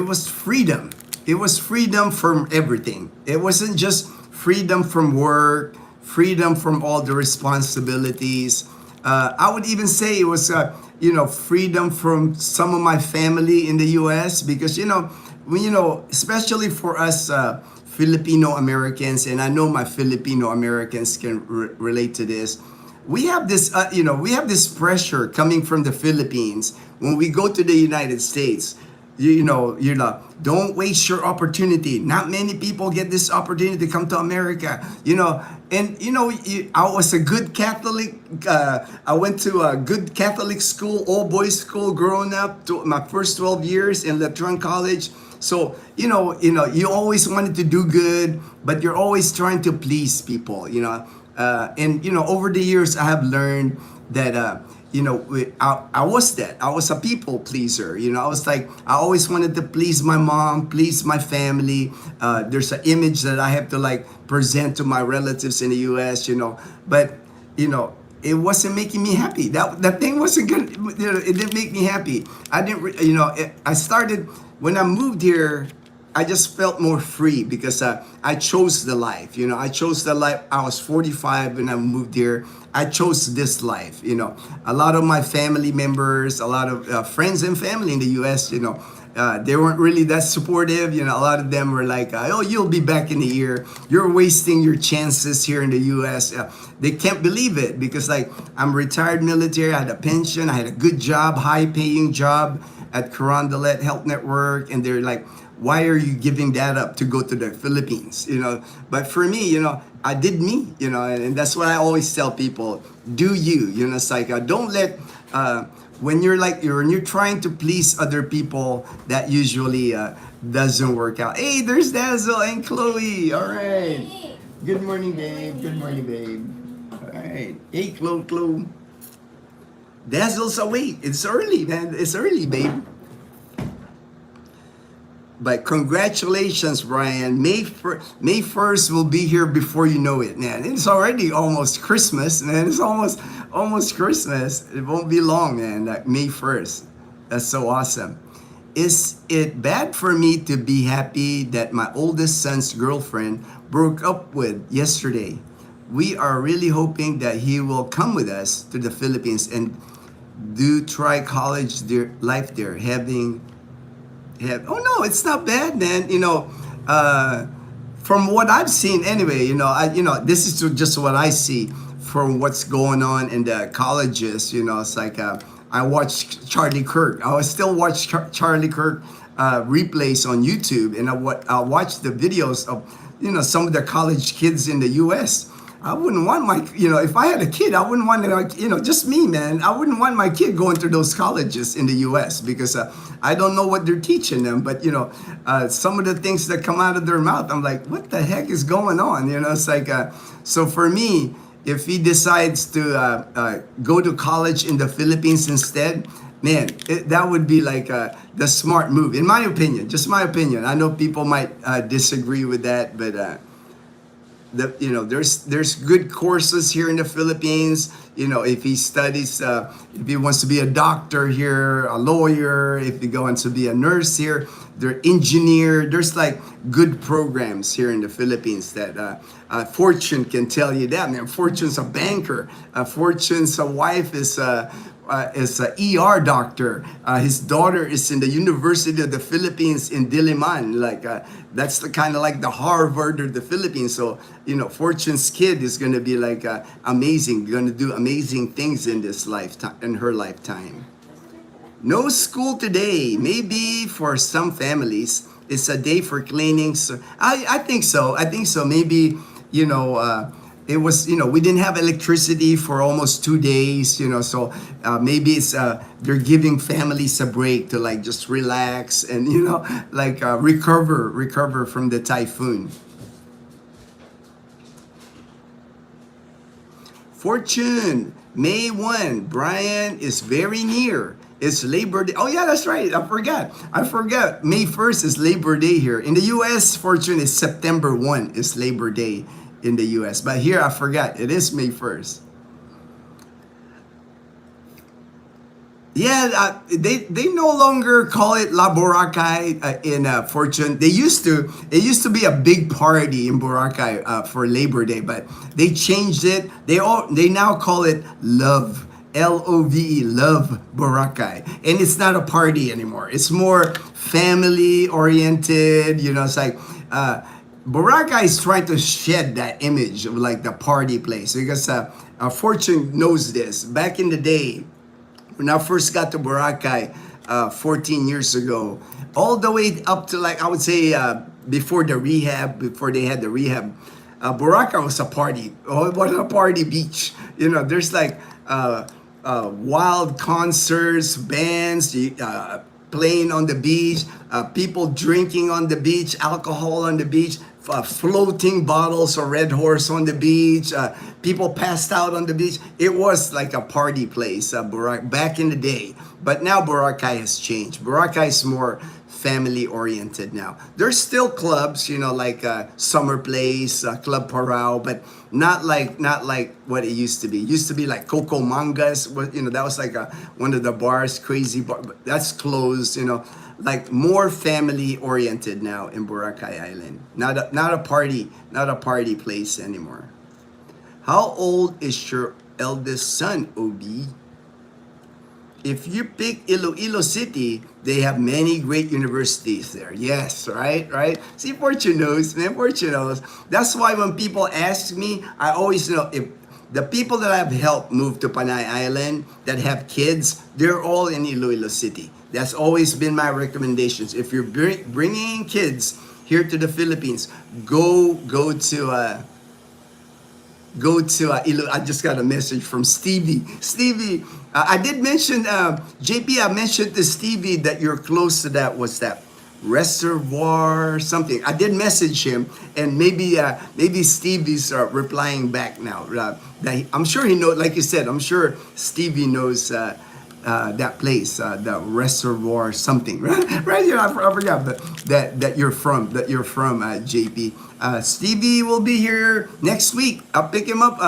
was freedom. It was freedom from everything. It wasn't just freedom from work, freedom from all the responsibilities. I would even say it was, freedom from some of my family in the U.S. because, especially for us Filipino Americans, and I know my Filipino Americans can relate to this. We have this, we have this pressure coming from the Philippines when we go to the United States. You're like, don't waste your opportunity. Not many people get this opportunity to come to America. I was a good Catholic. I went to a good Catholic school, all boys school, growing up to my first 12 years in Letron College. So you always wanted to do good, but you're always trying to please people. Over the years, I have learned that. I was that. I was a people pleaser. I was like, I always wanted to please my mom, please my family. There's an image that I have to like present to my relatives in the U.S., but, it wasn't making me happy. That thing wasn't good. It didn't make me happy. I didn't, I started, when I moved here, I just felt more free because I chose the life. I chose the life. I was 45 when I moved here. I chose this life. A lot of my family members, a lot of friends and family in the U.S., they weren't really that supportive. A lot of them were like, oh, you'll be back in a year. You're wasting your chances here in the U.S. They can't believe it because like I'm retired military. I had a pension. I had a good job, high paying job at Carondelet Health Network. And they're like, why are you giving that up to go to the Philippines? But for me, I did me, and that's what I always tell people, do you, it's like, don't let, when you're trying to please other people, that usually doesn't work out. Hey, there's Dazzle and Chloe. All right. Good morning, babe. Good morning, babe. All right. Hey, Chloe. Dazzle's awake. It's early, man. It's early, babe. But congratulations, Brian. May 1st will be here before you know it, man. It's already almost Christmas, man. It's almost Christmas. It won't be long, man. Like May 1st. That's so awesome. Is it bad for me to be happy that my oldest son's girlfriend broke up with yesterday? We are really hoping that he will come with us to the Philippines and try college life there, oh no, it's not bad, man. From what I've seen anyway, this is just what I see from what's going on in the colleges. It's like I watched Charlie Kirk. I still watch Charlie Kirk replays on YouTube, and I watch the videos of some of the college kids in the U.S. I wouldn't want my, if I had a kid, I wouldn't want to, just me, man. I wouldn't want my kid going to those colleges in the U.S. because I don't know what they're teaching them. But, some of the things that come out of their mouth, I'm like, what the heck is going on? It's like, so for me, if he decides to go to college in the Philippines instead, man, that would be like the smart move, in my opinion. Just my opinion. I know people might disagree with that, but there's good courses here in the Philippines. If he studies, if he wants to be a doctor here, a lawyer, if he wants to be a nurse here, they're engineer. There's like good programs here in the Philippines that Fortune can tell you that. Man, Fortune's a banker. Fortune's wife is an ER doctor. His daughter is in the University of the Philippines in Diliman. Like that's the kind of like the Harvard of the Philippines. So Fortune's kid is going to be like amazing. Going to do amazing things in this lifetime, in her lifetime. No school today. Maybe for some families, it's a day for cleaning. So I think so. I think so. Maybe it was we didn't have electricity for almost 2 days. So maybe it's they're giving families a break to like just relax and like recover from the typhoon. Fortune, May 1, Brian is very near. It's Labor Day. Oh yeah, that's right. I forgot. May 1st is Labor Day here. In the US, Fortune is September 1 is Labor Day in the US. But here I forgot. It is May 1st. Yeah, they no longer call it La Boracay in Fortune. It used to be a big party in Boracay for Labor Day, but they changed it. They now call it Love. Love, Love Boracay. And it's not a party anymore. It's more family oriented. It's like Boracay is trying to shed that image of like the party place because Fortune knows this. Back in the day, when I first got to Boracay 14 years ago, all the way up to like I would say before they had the rehab, Boracay was a party. Oh, it was a party beach. There's like wild concerts, bands, playing on the beach, people drinking on the beach, alcohol on the beach, floating bottles of Red Horse on the beach, people passed out on the beach. It was like a party place back in the day. But now Boracay has changed. Boracay is more family oriented now. There's still clubs, like Summer Place, Club Parao, but not like what it used to be. It used to be like Coco Mangas, that was like one of the bars, crazy bar. That's closed, like more family oriented now in Boracay Island. Not a party place anymore. How old is your eldest son, Obi? If you pick Iloilo City, they have many great universities there. Yes, right? See, Fortune knows, man. Fortune knows. That's why when people ask me, I always know if the people that I've helped move to Panay Island that have kids, they're all in Iloilo City. That's always been my recommendations. If you're bringing kids here to the Philippines, go to I just got a message from Stevie. Stevie, I did mention, JP, I mentioned to Stevie that you're close to that reservoir something. I did message him, and maybe Stevie's replying back now. I'm sure he knows, like you said, I'm sure Stevie knows that place, the reservoir something, right here. I forgot, but that you're from JP. Stevie will be here next week. I'll pick him up.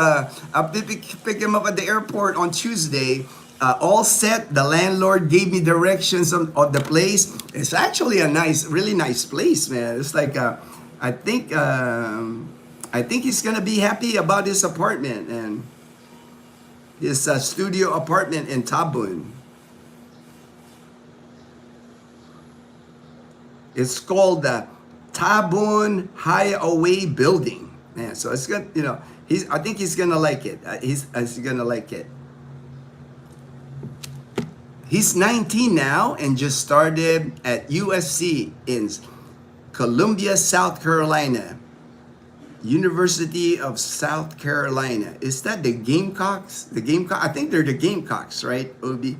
I'll pick him up at the airport on Tuesday. All set. The landlord gave me directions of the place. It's actually a really nice place, man. It's like I think he's gonna be happy about his apartment and his studio apartment in Tabun. It's called the Tabun Highway Building. Man, so it's good. I think he's gonna like it. He's gonna like it. He's 19 now and just started at USC in Columbia, South Carolina. University of South Carolina. Is that the Gamecocks? I think they're the Gamecocks, right, Obi?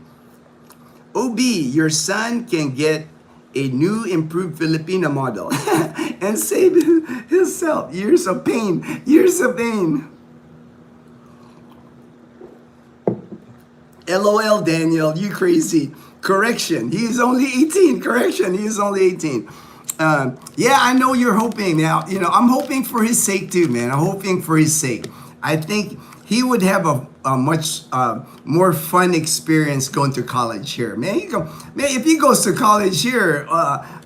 Obi, your son can get a new improved Filipino model and save himself years of pain. LOL, Daniel, you crazy. Correction, he is only 18. Yeah, I know you're hoping now. I'm hoping for his sake too, man. I'm hoping for his sake. I think he would have a much more fun experience going to college here, man. Man, if he goes to college here,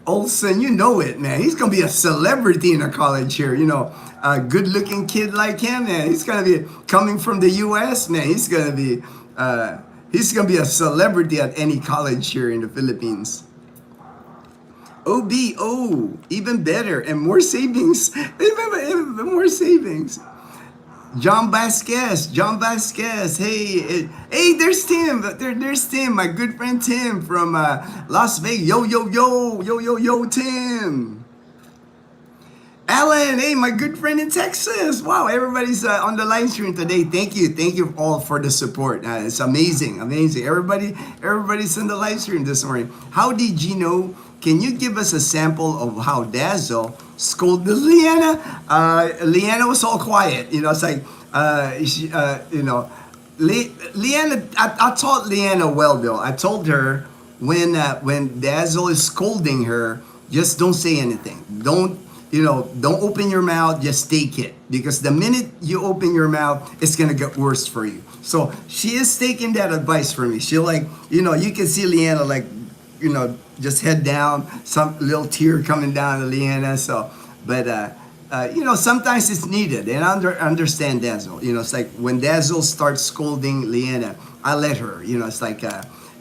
Olson, you know it, man. He's gonna be a celebrity in a college here. A good-looking kid like him, man. He's gonna be coming from the U.S., man. He's gonna be a celebrity at any college here in the Philippines. OBO, even better and more savings. Even more savings. John Vasquez. Hey, there's Tim. There's Tim, my good friend Tim from Las Vegas. Yo, Tim. Alan, hey, my good friend in Texas. Wow, everybody's on the live stream today. Thank you all for the support. It's amazing. Everybody's in the live stream this morning. How did you know? Can you give us a sample of how Dazzle scolded Leanna? Leanna was all quiet. It's like, Leanna, I taught Leanna well, though. I told her when Dazzle is scolding her, just don't say anything. Don't open your mouth, just take it. Because the minute you open your mouth, it's going to get worse for you. So she is taking that advice from me. She'll you can see Leanna just head down, some little tear coming down to Leanna. So, but sometimes it's needed, and I understand Dazzle. It's like when Dazzle starts scolding Leanna, I let her. It's like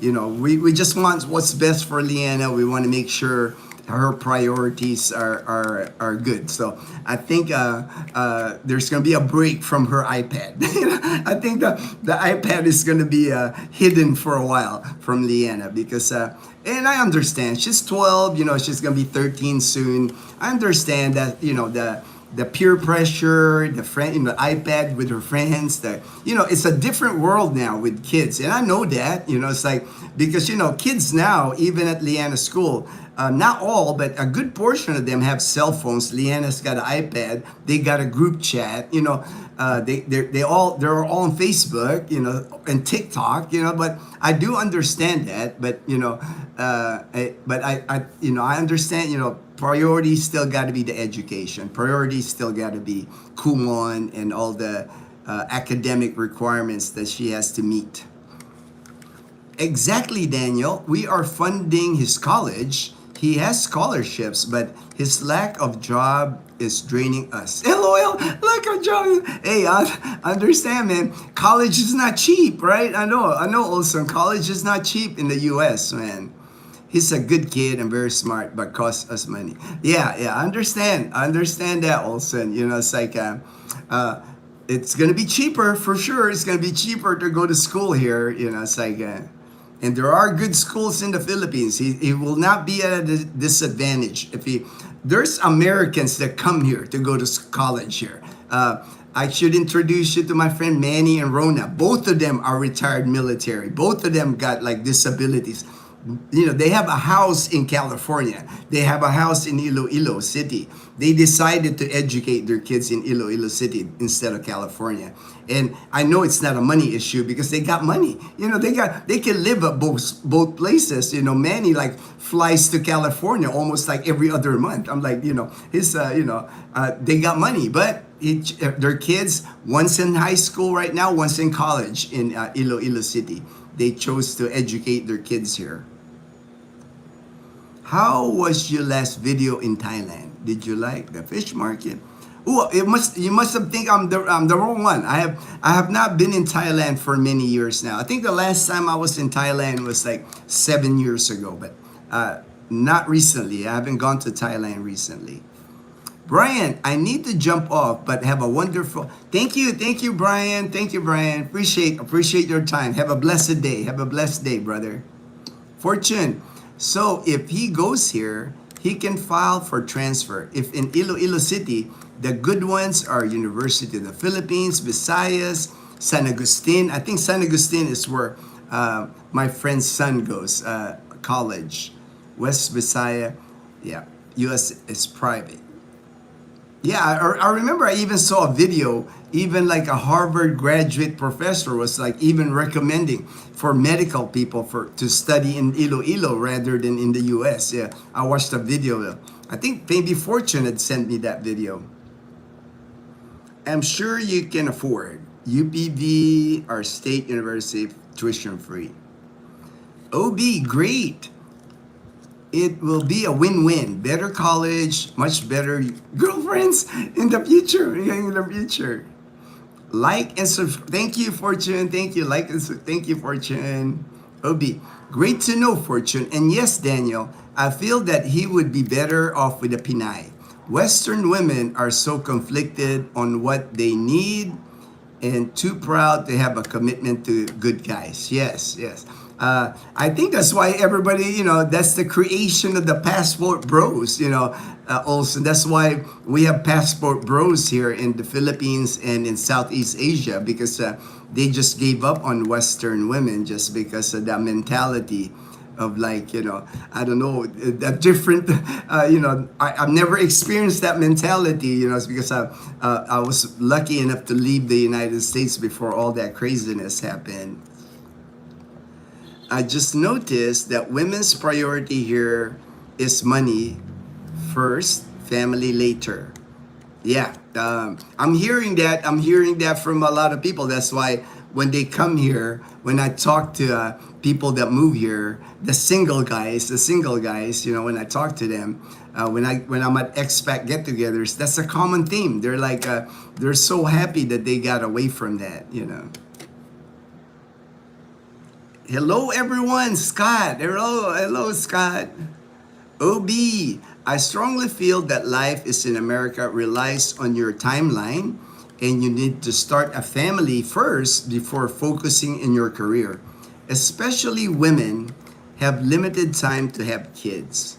we just want what's best for Leanna. We want to make sure her priorities are good. So I think there's going to be a break from her iPad. I think the iPad is going to be hidden for a while from Leanna because, and I understand she's 12. She's going to be 13 soon. I understand that the peer pressure, the friend, the iPad with her friends. It's a different world now with kids, and I know that. It's like because kids now, even at Leanna's school. Not all, but a good portion of them have cell phones. Leanna's got an iPad. They got a group chat. They're all on Facebook. And TikTok. But I do understand that. But I understand. Priorities still got to be the education. Priorities still got to be Kumon and all the academic requirements that she has to meet. Exactly, Daniel. We are funding his college. He has scholarships, but his lack of job is draining us. LOL, lack of job. Hey, I understand, man. College is not cheap, right? I know, also. College is not cheap in the U.S., man. He's a good kid and very smart, but costs us money. Yeah, I understand. I understand that, Olson. It's like, it's going to be cheaper, for sure. It's going to be cheaper to go to school here. It's like... and there are good schools in the Philippines. He will not be at a disadvantage there's Americans that come here to go to college here. I should introduce you to my friend Manny and Rona. Both of them are retired military. Both of them got disabilities. They have a house in California. They have a house in Iloilo City. They decided to educate their kids in Iloilo City instead of California. And I know it's not a money issue because they got money. They can live at both places. Manny flies to California almost every other month. I'm like, they got money, but their kids, one's in high school right now, one's in college in Iloilo City. They chose to educate their kids here. How was your last video in Thailand? Did you like the fish market? Oh, you must have think I'm the wrong one. I have not been in Thailand for many years now. I think the last time I was in Thailand was 7 years ago, but not recently. I haven't gone to Thailand recently. Brian, I need to jump off, but have a wonderful... Thank you, Brian. Appreciate your time. Have a blessed day. Have a blessed day, brother. Fortune. So if he goes here, he can file for transfer. If in Iloilo City, the good ones are University of the Philippines, Visayas, San Agustin. I think San Agustin is where my friend's son goes, college. West Visaya, yeah. US is private. Yeah, I remember I even saw a video, even a Harvard graduate professor was even recommending for medical people to study in Iloilo rather than in the US. Yeah, I watched a video I think maybe Fortune had sent me that video. I'm sure you can afford UPV or State University tuition free. OB, great. It will be a win-win. Better college, much better girlfriends in the future. In the future. Like and subscribe. Thank you, Fortune. Thank you. Thank you, Fortune. OB, great to know, Fortune. And yes, Daniel, I feel that he would be better off with a Pinay. Western women are so conflicted on what they need and too proud to have a commitment to good guys. Yes, yes. I think that's why everybody, that's the creation of the passport bros, also. That's why we have passport bros here in the Philippines and in Southeast Asia, because they just gave up on Western women just because of that mentality of like, I don't know, that different, I've never experienced that mentality, it's because I was lucky enough to leave the United States before all that craziness happened. I just noticed that women's priority here is money first, family later. Yeah, I'm hearing that. I'm hearing that from a lot of people. That's why when they come here, when I talk to people that move here, the single guys, when I talk to them, when I'm at expat get-togethers, that's a common theme. They're like, they're so happy that they got away from that. Hello, everyone. Scott. Hello, Scott. OB, I strongly feel that life is in America relies on your timeline, and you need to start a family first before focusing in your career. Especially women have limited time to have kids.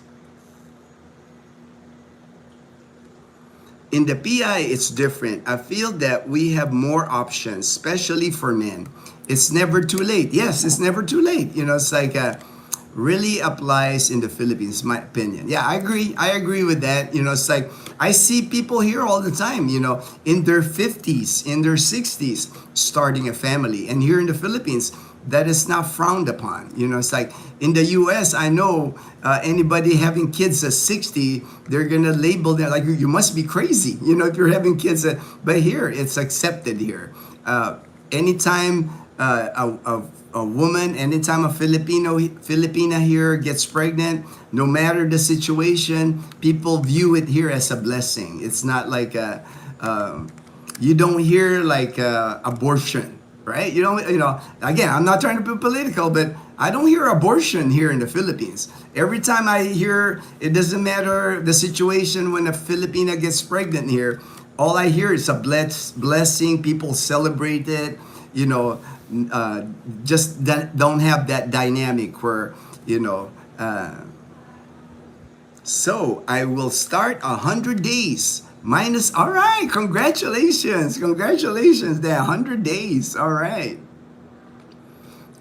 In the PI, it's different. I feel that we have more options, especially for men. It's never too late. Yes, it's never too late. It's like really applies in the Philippines, my opinion. Yeah, I agree. I agree with that. It's like I see people here all the time, in their 50s, in their 60s, starting a family. And here in the Philippines, that is not frowned upon. It's like in the US, I know anybody having kids at 60, they're gonna label them like you must be crazy. If you're having kids, but here it's accepted here. Anytime a woman, anytime a Filipina here gets pregnant, no matter the situation, people view it here as a blessing. It's not like you don't hear like abortion, right? Again, I'm not trying to be political, but I don't hear abortion here in the Philippines. Every time I hear, it doesn't matter the situation when a Filipina gets pregnant here, all I hear is a blessing. People celebrate it, just that don't have that dynamic where, so I will start 100 days minus. All right, congratulations, there 100 days. All right.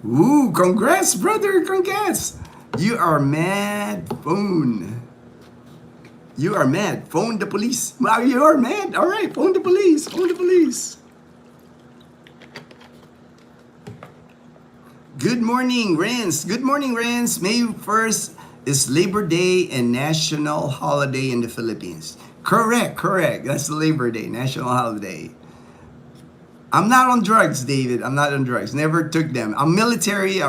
Ooh, congrats, brother, congrats. You are mad. Phone. You are mad. Phone the police. Wow, you are mad. All right, phone the police. Phone the police. Good morning, Renz. Good morning, Renz. May 1st is Labor Day and national holiday in the Philippines. Correct. That's Labor Day, national holiday. I'm not on drugs, David. I'm not on drugs. Never took them. I'm military.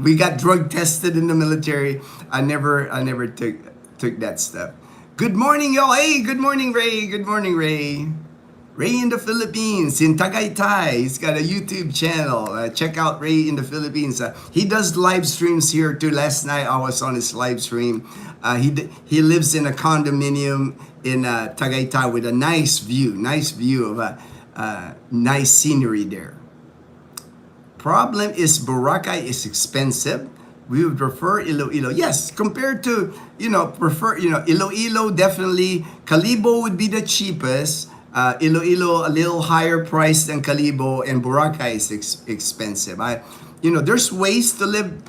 We got drug tested in the military. I never took that stuff. Good morning, y'all. Hey, good morning, Ray. Good morning, Ray. Ray in the Philippines, in Tagaytay. He's got a YouTube channel. Check out Ray in the Philippines. He does live streams here too. Last night I was on his live stream. He lives in a condominium in Tagaytay with a nice view of nice scenery there. Problem is Boracay is expensive. We would prefer Iloilo. Yes, compared to, Iloilo definitely. Calibo would be the cheapest. Iloilo a little higher price than Calibo, and Boracay is expensive. There's ways to live,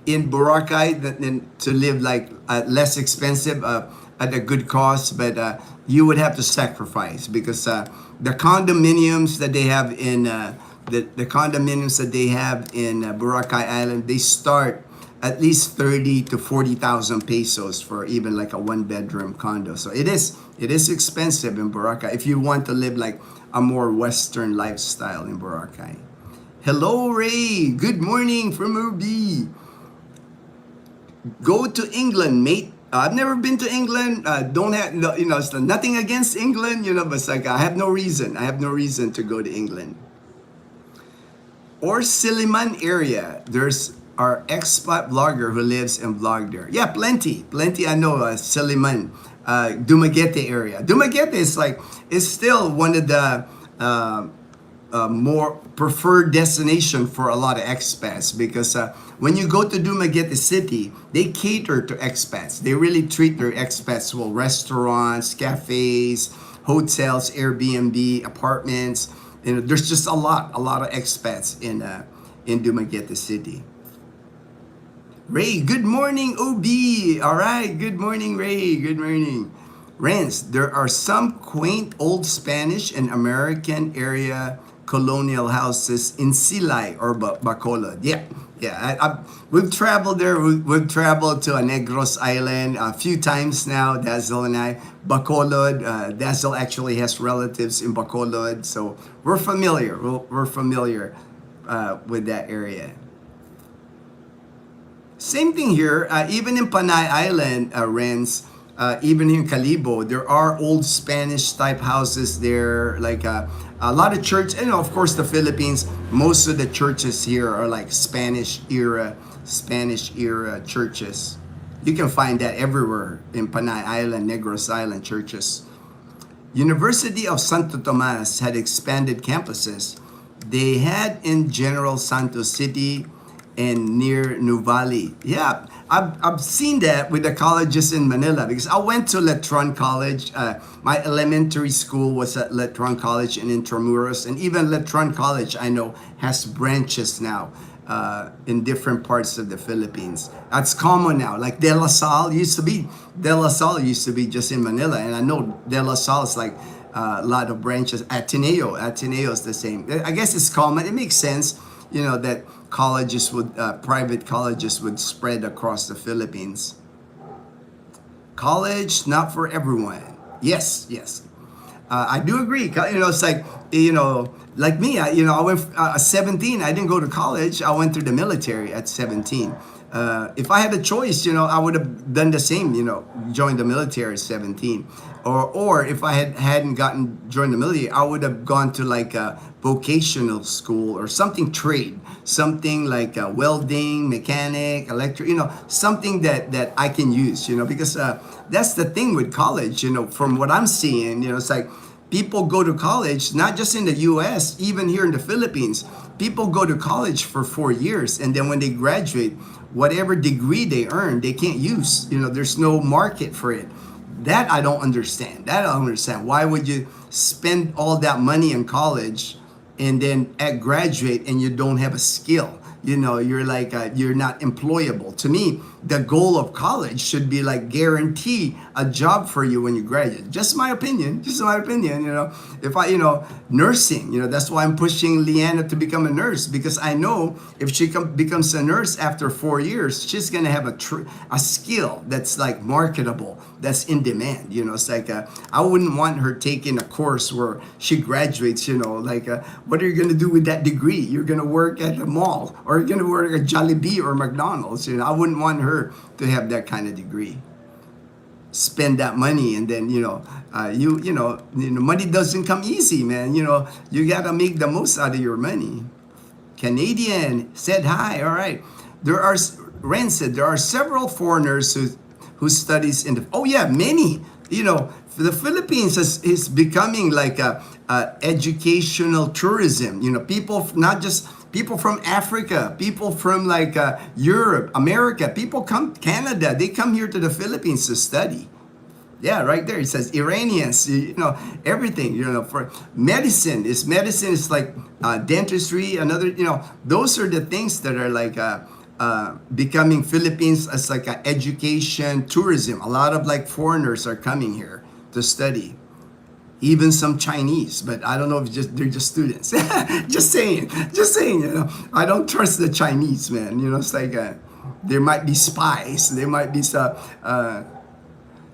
in Boracay than to live like less expensive at a good cost, but you would have to sacrifice because the condominiums that they have in the condominiums that they have in Boracay Island, they start at least 30 to 40,000 pesos for even like a one bedroom condo. So it is expensive in Boracay if you want to live like a more Western lifestyle in Boracay. Hello, Ray. Good morning from Ruby. Go to England, mate. I've never been to England. Don't have no, it's nothing against England, but it's like I have no reason. I have no reason to go to England. Or Siliman area. There's our expat vlogger who lives and vlog there. Yeah, plenty. I know Siliman, Dumaguete area. Dumaguete is still one of the more preferred destination for a lot of expats because when you go to Dumaguete City, they cater to expats. They really treat their expats well. Restaurants, cafes, hotels, Airbnb, apartments. There's just a lot of expats in Dumaguete City. Ray, good morning, OB. All right, good morning, Ray. Good morning. Renz, there are some quaint old Spanish and American area colonial houses in Silay or Bacolod. Yeah. We've traveled there. We've traveled to Negros Island a few times now, Dazzle and I. Bacolod, Dazzle actually has relatives in Bacolod, so we're familiar. We're familiar with that area. Same thing here, even in Panay Island, Renz, even in Calibo, there are old Spanish type houses there, like a lot of church, and of course the Philippines, most of the churches here are like Spanish era churches. You can find that everywhere in Panay Island, Negros Island churches. University of Santo Tomas had expanded campuses. They had in General Santos City and near Nuvali. Yeah, I've seen that with the colleges in Manila because I went to Letron College. My elementary school was at Letron College in Intramuros, and even Letron College I know has branches now in different parts of the Philippines. That's common now. Like De La Salle used to be just in Manila, and I know De La Salle is like a lot of branches. Ateneo is the same. I guess it's common. It makes sense, that colleges private colleges would spread across the Philippines. College, not for everyone. Yes. I do agree. It's like, like me, I went 17. I didn't go to college. I went through the military at 17. If I had a choice, I would have done the same, joined the military at 17. Or if I hadn't joined the military, I would have gone to like a vocational school or something something like welding, mechanic, electric, something that I can use, because that's the thing with college, from what I'm seeing, it's like people go to college, not just in the US, even here in the Philippines, people go to college for 4 years, and then when they graduate, whatever degree they earn, they can't use, there's no market for it. That I don't understand. Why would you spend all that money in college and then at graduate and you don't have a skill? You're like, you're not employable. To me, the goal of college should be like guarantee a job for you when you graduate. Just my opinion. If nursing, that's why I'm pushing Leanna to become a nurse, because I know if she becomes a nurse after 4 years, she's going to have a skill that's like marketable, that's in demand. It's like, I wouldn't want her taking a course where she graduates, what are you going to do with that degree? You're going to work at a mall, or you're going to work at Jollibee or McDonald's. I wouldn't want her to have that kind of degree. Spend that money, and then money doesn't come easy, man. You gotta make the most out of your money. Canadian said hi. All right, Ren said there are several foreigners who studies in the many. The Philippines is becoming like a educational tourism. People, not just people from Africa, people from like Europe, America, people come, Canada, they come here to the Philippines to study. Yeah, right there it says Iranians, everything, for medicine is like dentistry, those are the things that are like becoming Philippines as like an education tourism. A lot of like foreigners are coming here to study. Even some Chinese, but I don't know if they're just students. just saying, I don't trust the Chinese, man. It's like there might be spies. There might be some.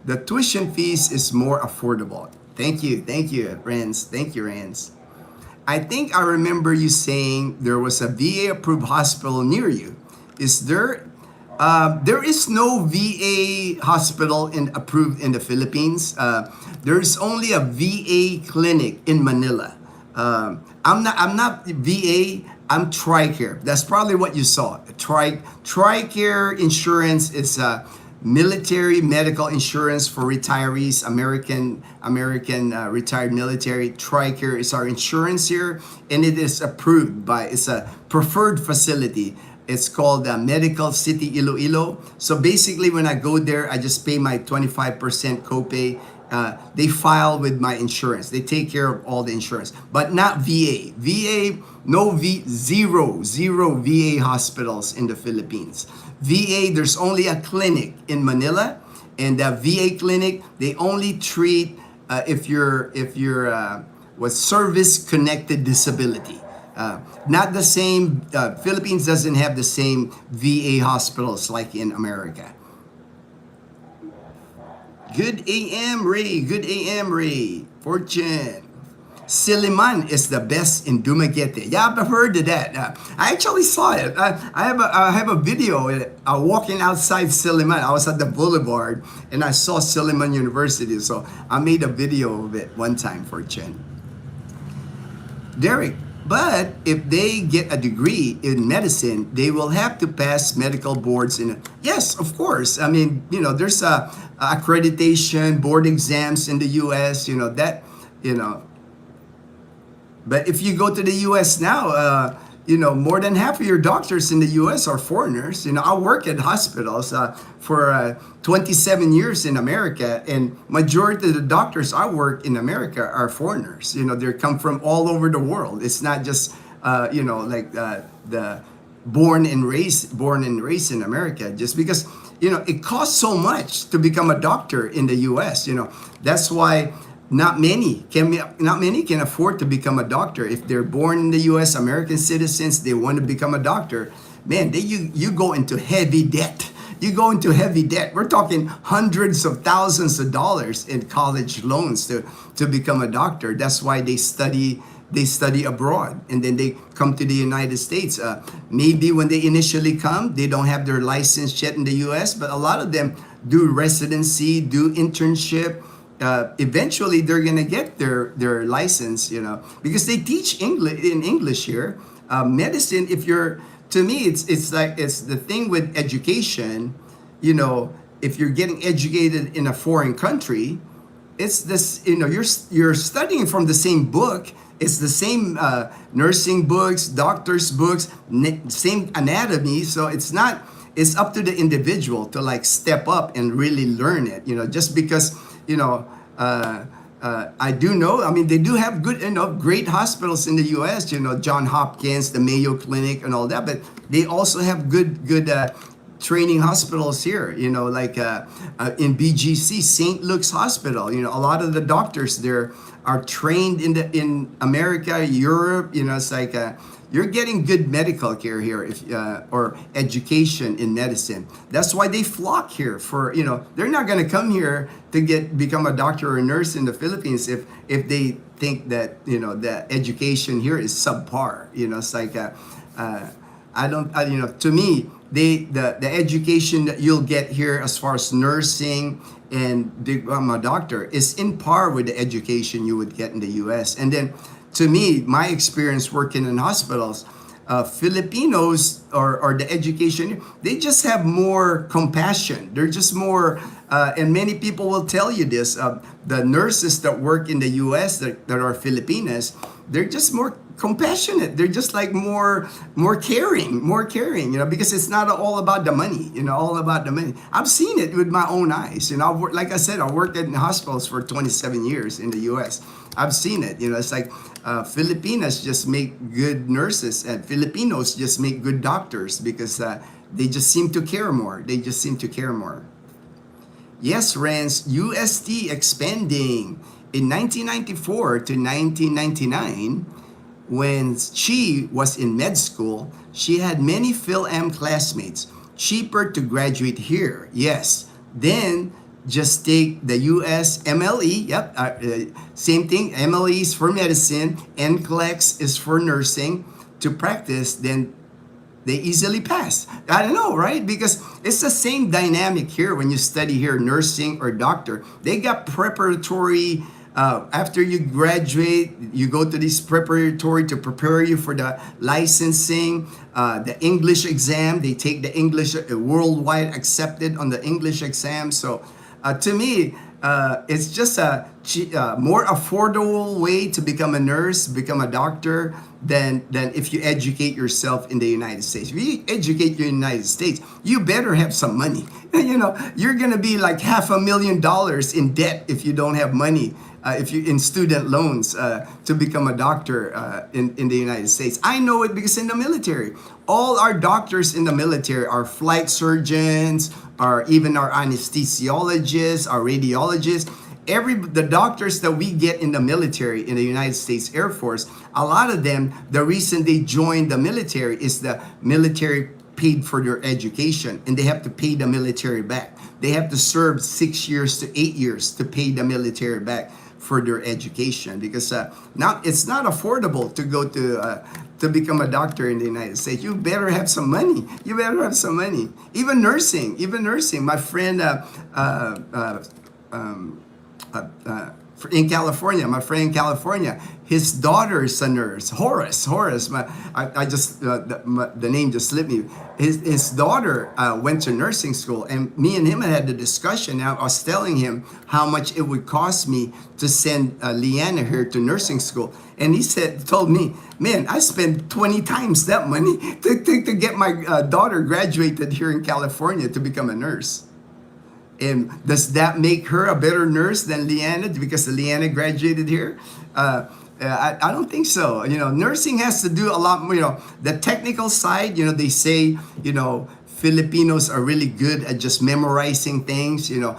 The tuition fees is more affordable. Thank you, Rans. Thank you, Rans. I think I remember you saying there was a VA approved hospital near you. Is there? There is no VA hospital approved in the Philippines. There's only a VA clinic in Manila. I'm not VA. I'm TRICARE. That's probably what you saw. TRICARE insurance is a military medical insurance for retirees. American retired military. TRICARE is our insurance here, and it is approved by. It's a preferred facility. It's called Medical City Iloilo. So basically, when I go there, I just pay my 25% copay. They file with my insurance. They take care of all the insurance, but not VA. Zero VA hospitals in the Philippines. VA, there's only a clinic in Manila, and the VA clinic, they only treat if you're with service-connected disability. Not the same, Philippines doesn't have the same VA hospitals like in America. Good AM, Ray. Good AM, Ray. Fortune. Siliman is the best in Dumaguete. Yeah, I've heard of that. I actually saw it. I have a video walking outside Siliman. I was at the boulevard and I saw Siliman University. So I made a video of it one time for Chen. Derek, but if they get a degree in medicine, they will have to pass medical boards yes, of course. I mean, there's accreditation, board exams in the US, but if you go to the US now, more than half of your doctors in the US are foreigners. I work at hospitals for 27 years in America, and majority of the doctors I work in America are foreigners. They come from all over the world. It's not just the born and raised in America. Just because it costs so much to become a doctor in the US. That's why not many can afford to become a doctor. If they're born in the U.S., American citizens, they want to become a doctor. Man, you go into heavy debt. You go into heavy debt. We're talking hundreds of thousands of dollars in college loans to become a doctor. That's why they study abroad, and then they come to the United States. Maybe when they initially come, they don't have their license yet in the U.S., but a lot of them do residency, do internship. Eventually they're gonna get their license, because they teach English here. Medicine, to me, it's the thing with education. If you're getting educated in a foreign country, it's this. You're studying from the same book. It's the same nursing books, doctors' books, same anatomy. So it's not. It's up to the individual to step up and really learn it. Just because. I do know, they do have good, great hospitals in the U.S., John Hopkins, the Mayo Clinic and all that, but they also have good training hospitals here, in BGC, St. Luke's Hospital. A lot of the doctors there are trained in America, Europe. It's like you're getting good medical care here, or education in medicine. That's why they flock here for, they're not going to come here to become a doctor or a nurse in the Philippines if they think that, the education here is subpar. It's like, to me, the education that you'll get here as far as nursing and become a doctor is in par with the education you would get in the U.S. And then, to me, my experience working in hospitals, Filipinos or the education, they just have more compassion. They're just more, and many people will tell you this, the nurses that work in the U.S. that are Filipinas, they're just more compassionate. They're just more caring, because it's not all about the money, all about the money. I've seen it with my own eyes. Like I said, I worked in hospitals for 27 years in the U.S. I've seen it. It's like Filipinas just make good nurses, and Filipinos just make good doctors because they just seem to care more. Yes, Rance, UST expanding. In 1994 to 1999, when she was in med school, she had many PhilAm classmates cheaper to graduate here. Yes. Then just take the US MLE. Yep. Same thing. MLE is for medicine. NCLEX is for nursing. To practice, then they easily pass. I don't know, right? Because it's the same dynamic here when you study here, nursing or doctor. They got preparatory. After you graduate, you go to this preparatory to prepare you for the licensing, the English exam. They take the English worldwide accepted on the English exam. So to me, it's just a more affordable way to become a nurse, become a doctor, than if you educate yourself in the United States. If you educate your United States, you better have some money. You know, you're gonna be like $500,000 in debt if you don't have money. If you in student loans to become a doctor in the United States. I know it because in the military, all our doctors in the military are flight surgeons, or even our anesthesiologists, our radiologists. The doctors that we get in the military in the United States Air Force, a lot of them, the reason they joined the military is the military paid for their education, and they have to pay the military back. They have to serve 6 years to 8 years to pay the military back for their education, because now it's not affordable to go to become a doctor in the United States. You better have some money. You better have some money. Even nursing. My friend in California, his daughter is a nurse. Horace. The name just slipped me. His daughter went to nursing school, and me and him had a discussion. Now I was telling him how much it would cost me to send Leanna here to nursing school, and he told me, man, I spent 20 times that money to get my daughter graduated here in California to become a nurse. And does that make her a better nurse than Leanna because Leanna graduated here? I don't think so. You know, nursing has to do a lot more, you know, the technical side. You know, they say, you know, Filipinos are really good at just memorizing things. You know,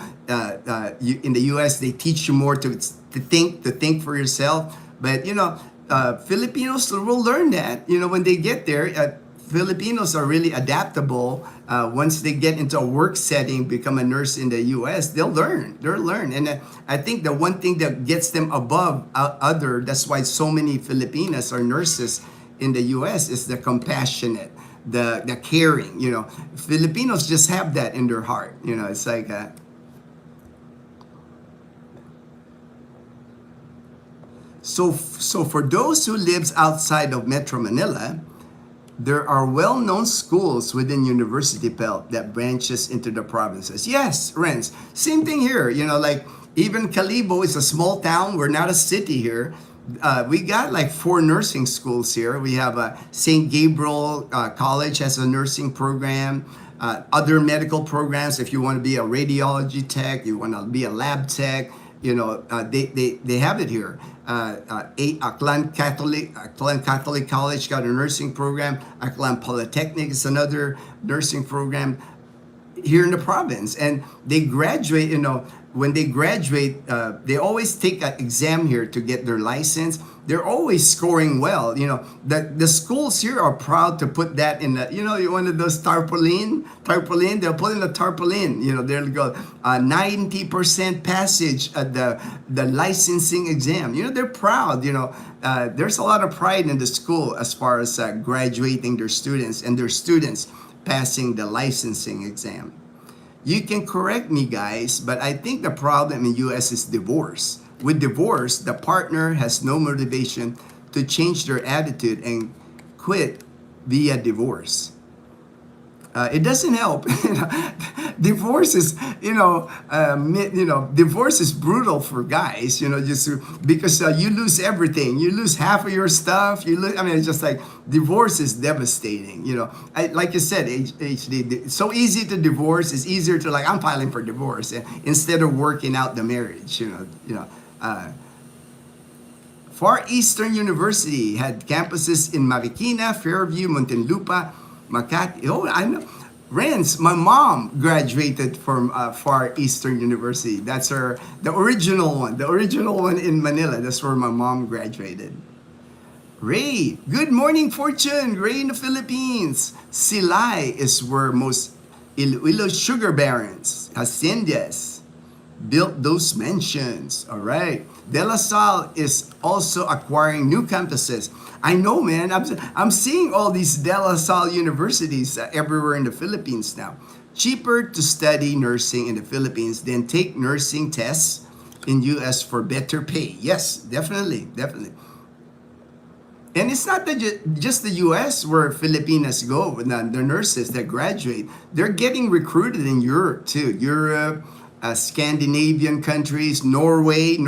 in the U.S. they teach you more to think for yourself. But you know, Filipinos will learn that. You know, when they get there. Filipinos are really adaptable. Once they get into a work setting, become a nurse in the U.S., they'll learn. And I think the one thing that gets them above that's why so many Filipinas are nurses in the U.S. is the compassionate, the caring. You know, Filipinos just have that in their heart. You know, it's like. So for those who lives outside of Metro Manila, there are well-known schools within University Belt that branches into the provinces. Yes, Renz. Same thing here. You know, like even Calibo is a small town. We're not a city here. We got like 4 nursing schools here. We have St. Gabriel College has a nursing program. Other medical programs, if you want to be a radiology tech, you want to be a lab tech, you know, they have it here. Aklan Catholic College got a nursing program. Aklan Polytechnic is another nursing program here in the province. And they graduate, you know, when they graduate, they always take an exam here to get their license. They're always scoring well. You know, the schools here are proud to put that in the, you know, one of those tarpaulin, they'll put in the tarpaulin, you know, they'll go 90% passage at the licensing exam. You know, they're proud, you know, there's a lot of pride in the school as far as graduating their students and their students passing the licensing exam. You can correct me, guys, but I think the problem in U.S. is divorce. With divorce, the partner has no motivation to change their attitude and quit via divorce. It doesn't help. Divorce is, divorce is brutal for guys. You know, just because you lose everything, you lose half of your stuff. It's just like divorce is devastating. You know, like you said, HD, it's so easy to divorce. It's easier to I'm filing for divorce instead of working out the marriage. Far Eastern University had campuses in Marikina, Fairview, Muntinlupa, Makati. Oh, I know. Renz, my mom graduated from Far Eastern University. That's the original one in Manila. That's where my mom graduated. Ray, good morning, Fortune. Ray in the Philippines. Silay is where most Iloilo sugar barons, haciendas, built those mansions. All right. De La Salle is also acquiring new campuses. I know, man. I'm seeing all these De La Salle universities everywhere in the Philippines now. Cheaper to study nursing in the Philippines than take nursing tests in US for better pay. Yes, definitely, definitely. And it's not that just the US where Filipinas go, the nurses that graduate, they're getting recruited in Europe too. Europe, Scandinavian countries, Norway.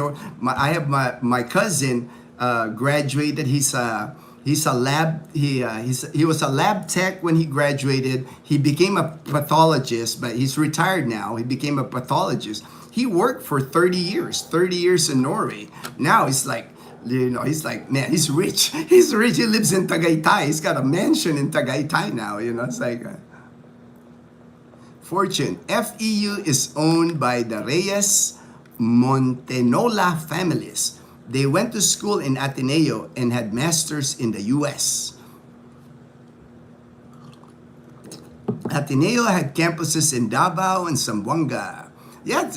I have my cousin graduated. He's a lab he was a lab tech when he graduated. He became a pathologist, but he's retired now. He became a pathologist. He worked for 30 years in Norway. Now he's like, man, he's rich. He's rich. He lives in Tagaytay. He's got a mansion in Tagaytay now. It's like fortune. FEU is owned by the Reyes Montenola families. They went to school in Ateneo and had masters in the US. Ateneo had campuses in Davao and Zamboanga. Yeah,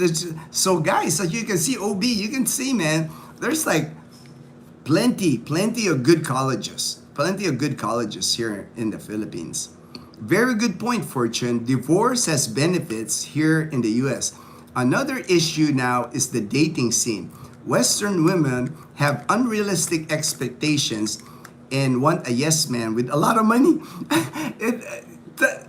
so guys, as you can see, OB, you can see, man, there's like plenty of good colleges. Plenty of good colleges here in the Philippines. Very good point, Fortune. Divorce has benefits here in the US. Another issue now is the dating scene. Western women have unrealistic expectations and want a yes man with a lot of money.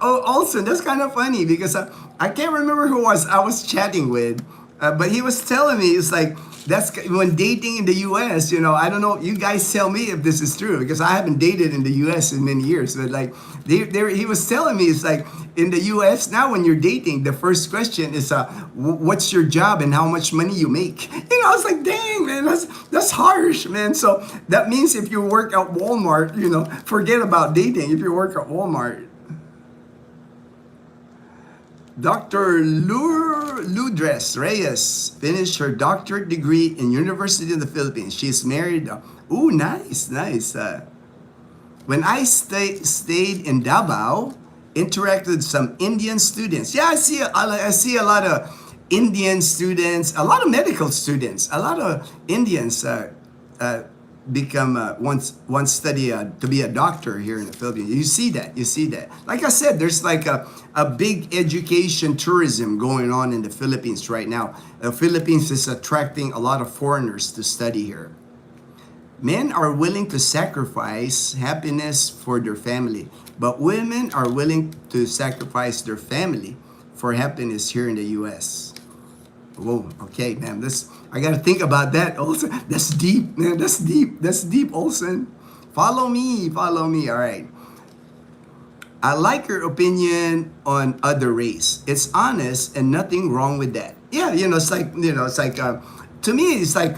Also, that's kind of funny because I can't remember who I was chatting with, but he was telling me, it's like, that's when dating in the US, I don't know, you guys tell me if this is true because I haven't dated in the US in many years. But like, he was telling me, it's like in the US now when you're dating, the first question is, what's your job and how much money you make? I was like, dang, man, that's harsh, man. So that means if you work at Walmart, forget about dating. If you work at Walmart. Dr. Lourdes Reyes finished her doctorate degree in University of the Philippines. She's married. Ooh, nice. When I stayed in Davao, interacted with some Indian students. Yeah, I see a lot of Indian students, a lot of medical students, a lot of Indians become once study to be a doctor here in the Philippines. You see that. Like I said, there's like a big education tourism going on in the Philippines right now. The Philippines is attracting a lot of foreigners to study here. Men are willing to sacrifice happiness for their family, but women are willing to sacrifice their family for happiness here in the US. Whoa, okay, man, I gotta think about that also. That's deep, man, that's deep, Olsen. Follow me, all right. I like your opinion on other race. It's honest and nothing wrong with that. Yeah, it's like, to me, it's like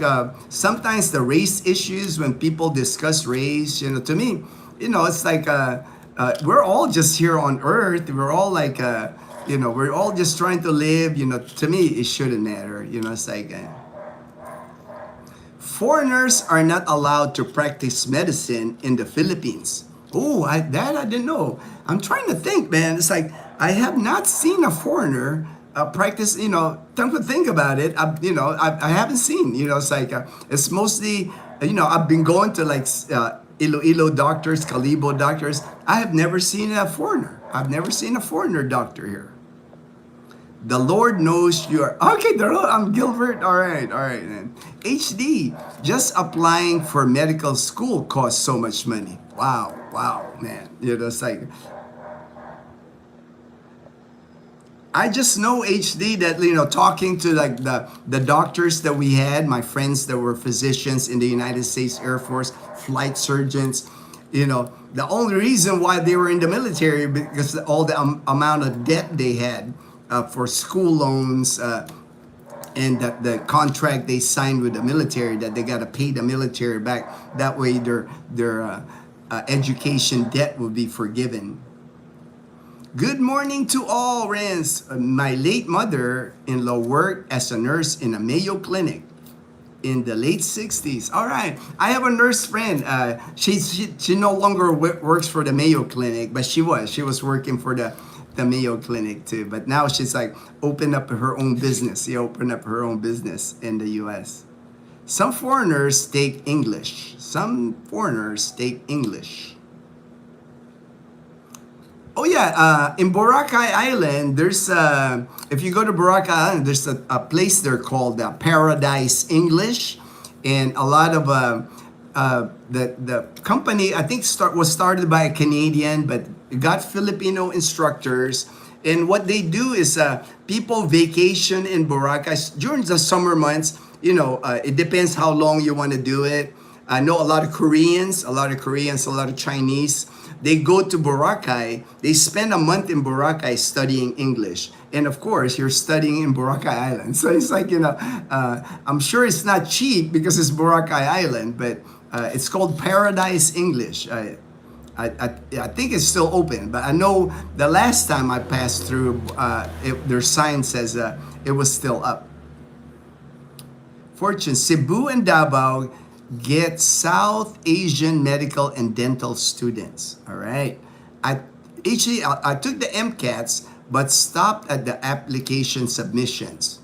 sometimes the race issues when people discuss race, to me, it's like we're all just here on earth. We're all like, we're all just trying to live. To me, it shouldn't matter. It's like foreigners are not allowed to practice medicine in the Philippines. Oh, I didn't know. I'm trying to think, man. It's like I have not seen a foreigner practice. Time to think about it. I haven't seen. It's like it's mostly. I've been going to like Iloilo doctors, Kalibo doctors. I have never seen a foreigner. I've never seen a foreigner doctor here. The Lord knows you are okay. I'm Gilbert. All right, man. HD, just applying for medical school costs so much money. Wow, man. It's like I just know HD that talking to like the doctors that we had, my friends that were physicians in the United States Air Force, flight surgeons. The only reason why they were in the military because all the amount of debt they had. For school loans and the contract they signed with the military that they got to pay the military back. That way their education debt will be forgiven. Good morning to all, Renz. My late mother-in-law worked as a nurse in a Mayo Clinic in the late 60s. All right. I have a nurse friend. She no longer works for the Mayo Clinic, but she was working for the the Mayo Clinic too. But now she's like opened up her own business. She opened up her own business in the U.S. Some foreigners take English. Some foreigners take English. Oh yeah, in Boracay Island, there's if you go to Boracay Island, there's a place there called Paradise English, and a lot of the company I think was started by a Canadian, but it got Filipino instructors. And what they do is people vacation in Boracay during the summer months. You know, it depends how long you want to do it. I know a lot of Koreans, a lot of Chinese. They go to Boracay. They spend a month in Boracay studying English. And of course, you're studying in Boracay Island. So it's like, you know, I'm sure it's not cheap because it's Boracay Island, but it's called Paradise English. I think it's still open, but I know the last time I passed through, their sign says it was still up. Fortune, Cebu and Davao get South Asian medical and dental students. All right. I took the MCATs, but stopped at the application submissions.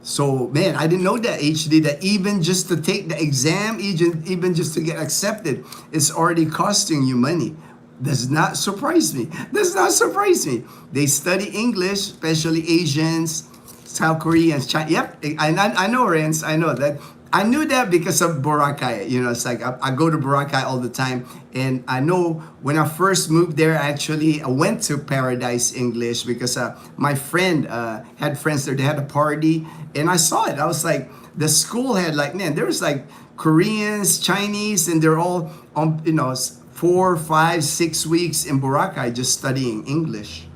So, man, I didn't know that HD, that even just to take the exam, even just to get accepted, it's already costing you money. Does not surprise me. Does not surprise me. They study English, especially Asians, South Koreans, China. Yep, I know, Renz. I know that. I knew that because of Boracay. You know, it's like I go to Boracay all the time. And I know when I first moved there, actually, I went to Paradise English because my friend had friends there. They had a party. And I saw it. I was like, the school had like, man, there was like Koreans, Chinese, and they're all, you know, 4, 5, 6 weeks in Boracay just studying English.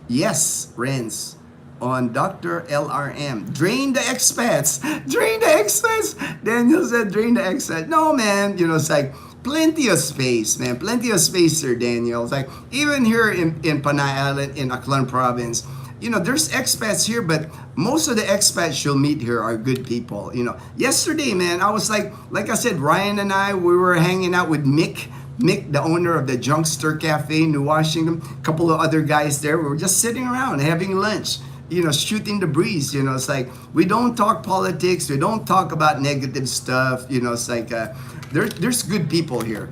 Yes, Renz. On Dr. LRM. Drain the expats. Drain the expats. Daniel said, drain the expats. No, man. You know, it's like plenty of space, man. Plenty of space here, Daniel. It's like even here in Panay Island, in Aklan Province, you know, there's expats here, but most of the expats you'll meet here are good people. You know, yesterday, man, I was like I said, Ryan and I, we were hanging out with Mick, the owner of the Junkster Cafe, New Washington, a couple of other guys there. We were just sitting around having lunch, you know, shooting the breeze. You know, it's like we don't talk politics, we don't talk about negative stuff. You know, it's like there's good people here.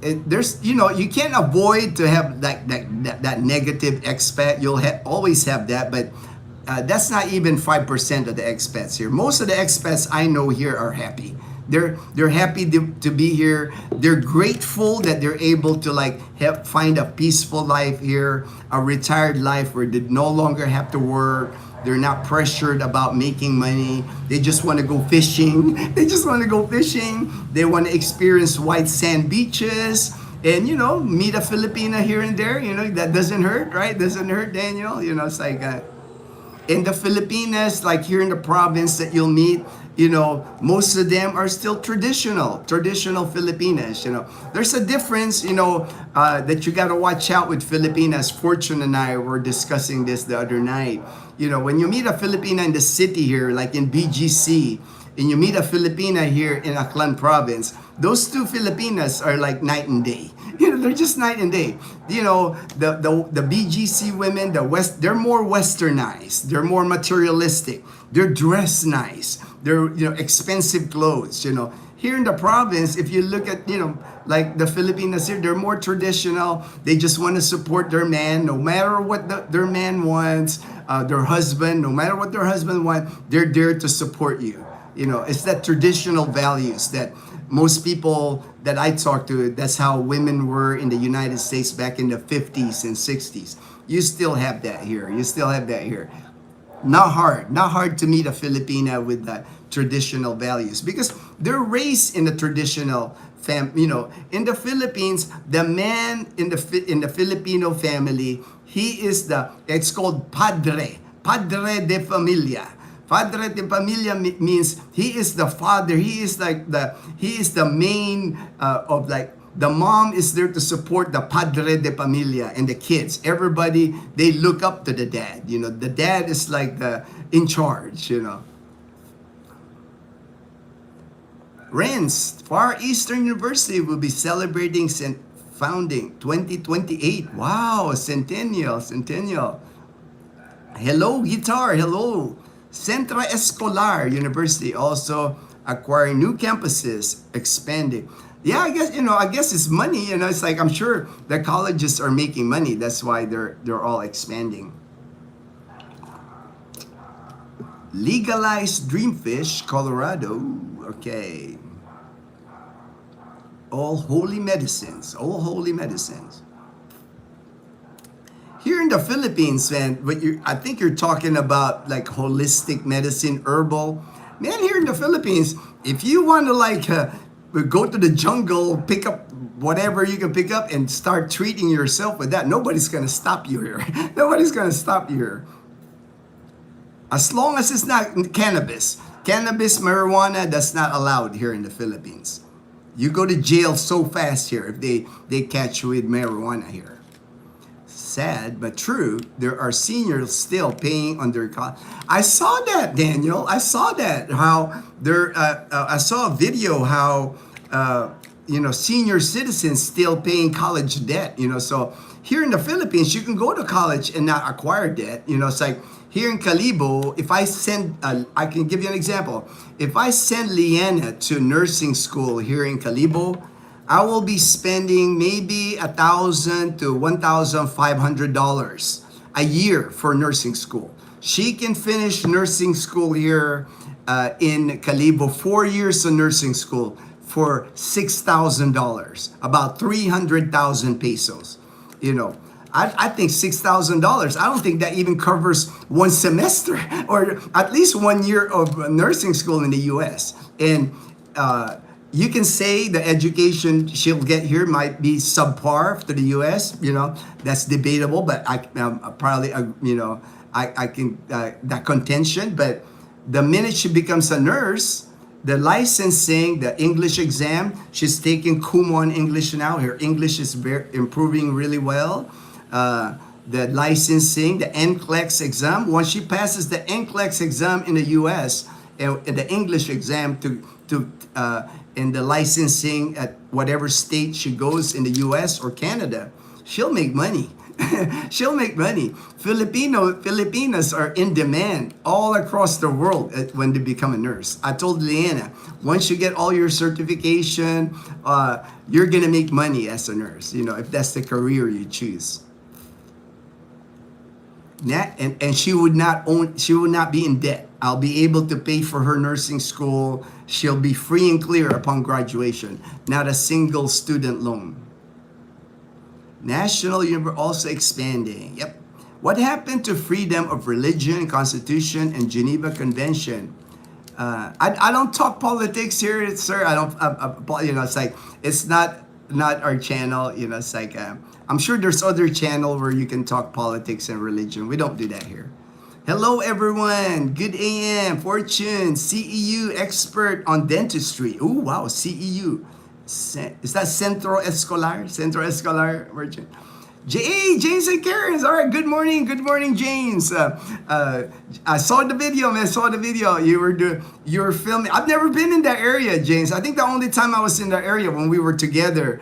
There's, you know, you can't avoid to have that negative expat. You'll always have that, but that's not even 5% of the expats here. Most of the expats I know here are happy. They're happy to be here. They're grateful that they're able to like find a peaceful life here, a retired life where they no longer have to work. They're not pressured about making money. They just want to go fishing. They just want to go fishing. They want to experience white sand beaches and, you know, meet a Filipina here and there. You know, that doesn't hurt, right? Doesn't hurt, Daniel. You know, it's like in the Filipinas, like here in the province that you'll meet, you know, most of them are still traditional Filipinas. You know, there's a difference, you know, that you got to watch out with Filipinas. Fortune and I were discussing this the other night. You know, when you meet a Filipina in the city here, like in BGC, and you meet a Filipina here in Aklan Province, those two Filipinas are like night and day. You know, they're just night and day. You know, the BGC women, they're more westernized. They're more materialistic. They're dressed nice. They're, you know, expensive clothes, you know. Here in the province, if you look at, you know, like the Filipinas here, they're more traditional. They just want to support their man, no matter what their man wants, their husband, no matter what their husband wants, they're there to support you. You know, it's that traditional values that most people that I talk to, that's how women were in the United States back in the 50s and 60s. You still have that here. You still have that here. Not hard to meet a Filipina with the traditional values because they're raised in the traditional you know, in the Philippines, the man in the Filipino family, it's called padre de familia. Padre de familia means he is the father. He is the main of like, the mom is there to support the padre de familia and the kids. Everybody, they look up to the dad. You know, the dad is like in charge, you know. Renz, Far Eastern University will be celebrating St. founding 2028. Wow, centennial. Hello, guitar. Hello. Centra Escolar University also acquiring new campuses, expanding. Yeah, I guess it's money. It's like I'm sure the colleges are making money. That's why they're all expanding. Legalized Dreamfish, Colorado. Okay. All holy medicines. Here in the Philippines, man, I think you're talking about like holistic medicine, herbal. Man, here in the Philippines, if you want to like go to the jungle, pick up whatever you can pick up and start treating yourself with that, nobody's going to stop you here. Nobody's going to stop you here. As long as it's not cannabis. Cannabis, marijuana, that's not allowed here in the Philippines. You go to jail so fast here if they catch you with marijuana here. Sad but true, there are seniors still paying on their college. I saw that, Daniel. I saw that. How there. I saw a video how senior citizens still paying college debt. So here in the Philippines, you can go to college and not acquire debt. It's like here in Calibo. If I send, I can give you an example. If I send Leanna to nursing school here in Calibo, I will be spending maybe $1,000 to $1,500 a year for nursing school. She can finish nursing school here in Calibo, 4 years of nursing school for $6,000, about 300,000 pesos. I think $6,000. I don't think that even covers one semester or at least 1 year of nursing school in the U.S. And you can say the education she'll get here might be subpar to the U.S. That's debatable, but I probably I can that contention. But the minute she becomes a nurse, the licensing, the English exam, she's taking Kumon English now. Her English is improving really well. The licensing, the NCLEX exam. Once she passes the NCLEX exam in the U.S. and the English exam and the licensing at whatever state she goes in the U.S. or Canada, she'll make money. She'll make money. Filipinas are in demand all across the world when they become a nurse. I told Leanna, once you get all your certification, you're gonna make money as a nurse. If that's the career you choose. And she would not be in debt. I'll be able to pay for her nursing school. She'll be free and clear upon graduation. Not a single student loan. National University also expanding. Yep. What happened to freedom of religion, Constitution, and Geneva Convention? I don't talk politics here, sir. I don't. It's like it's not our channel. It's like I'm sure there's other channel where you can talk politics and religion. We don't do that here. Hello, everyone. Good AM. Fortune, CEU expert on dentistry. Oh, wow, CEU. Is that Centro Escolar? Centro Escolar, Virgin. James and Karen's. All right, good morning, James. I saw the video, man. You were filming. I've never been in that area, James. I think the only time I was in that area when we were together,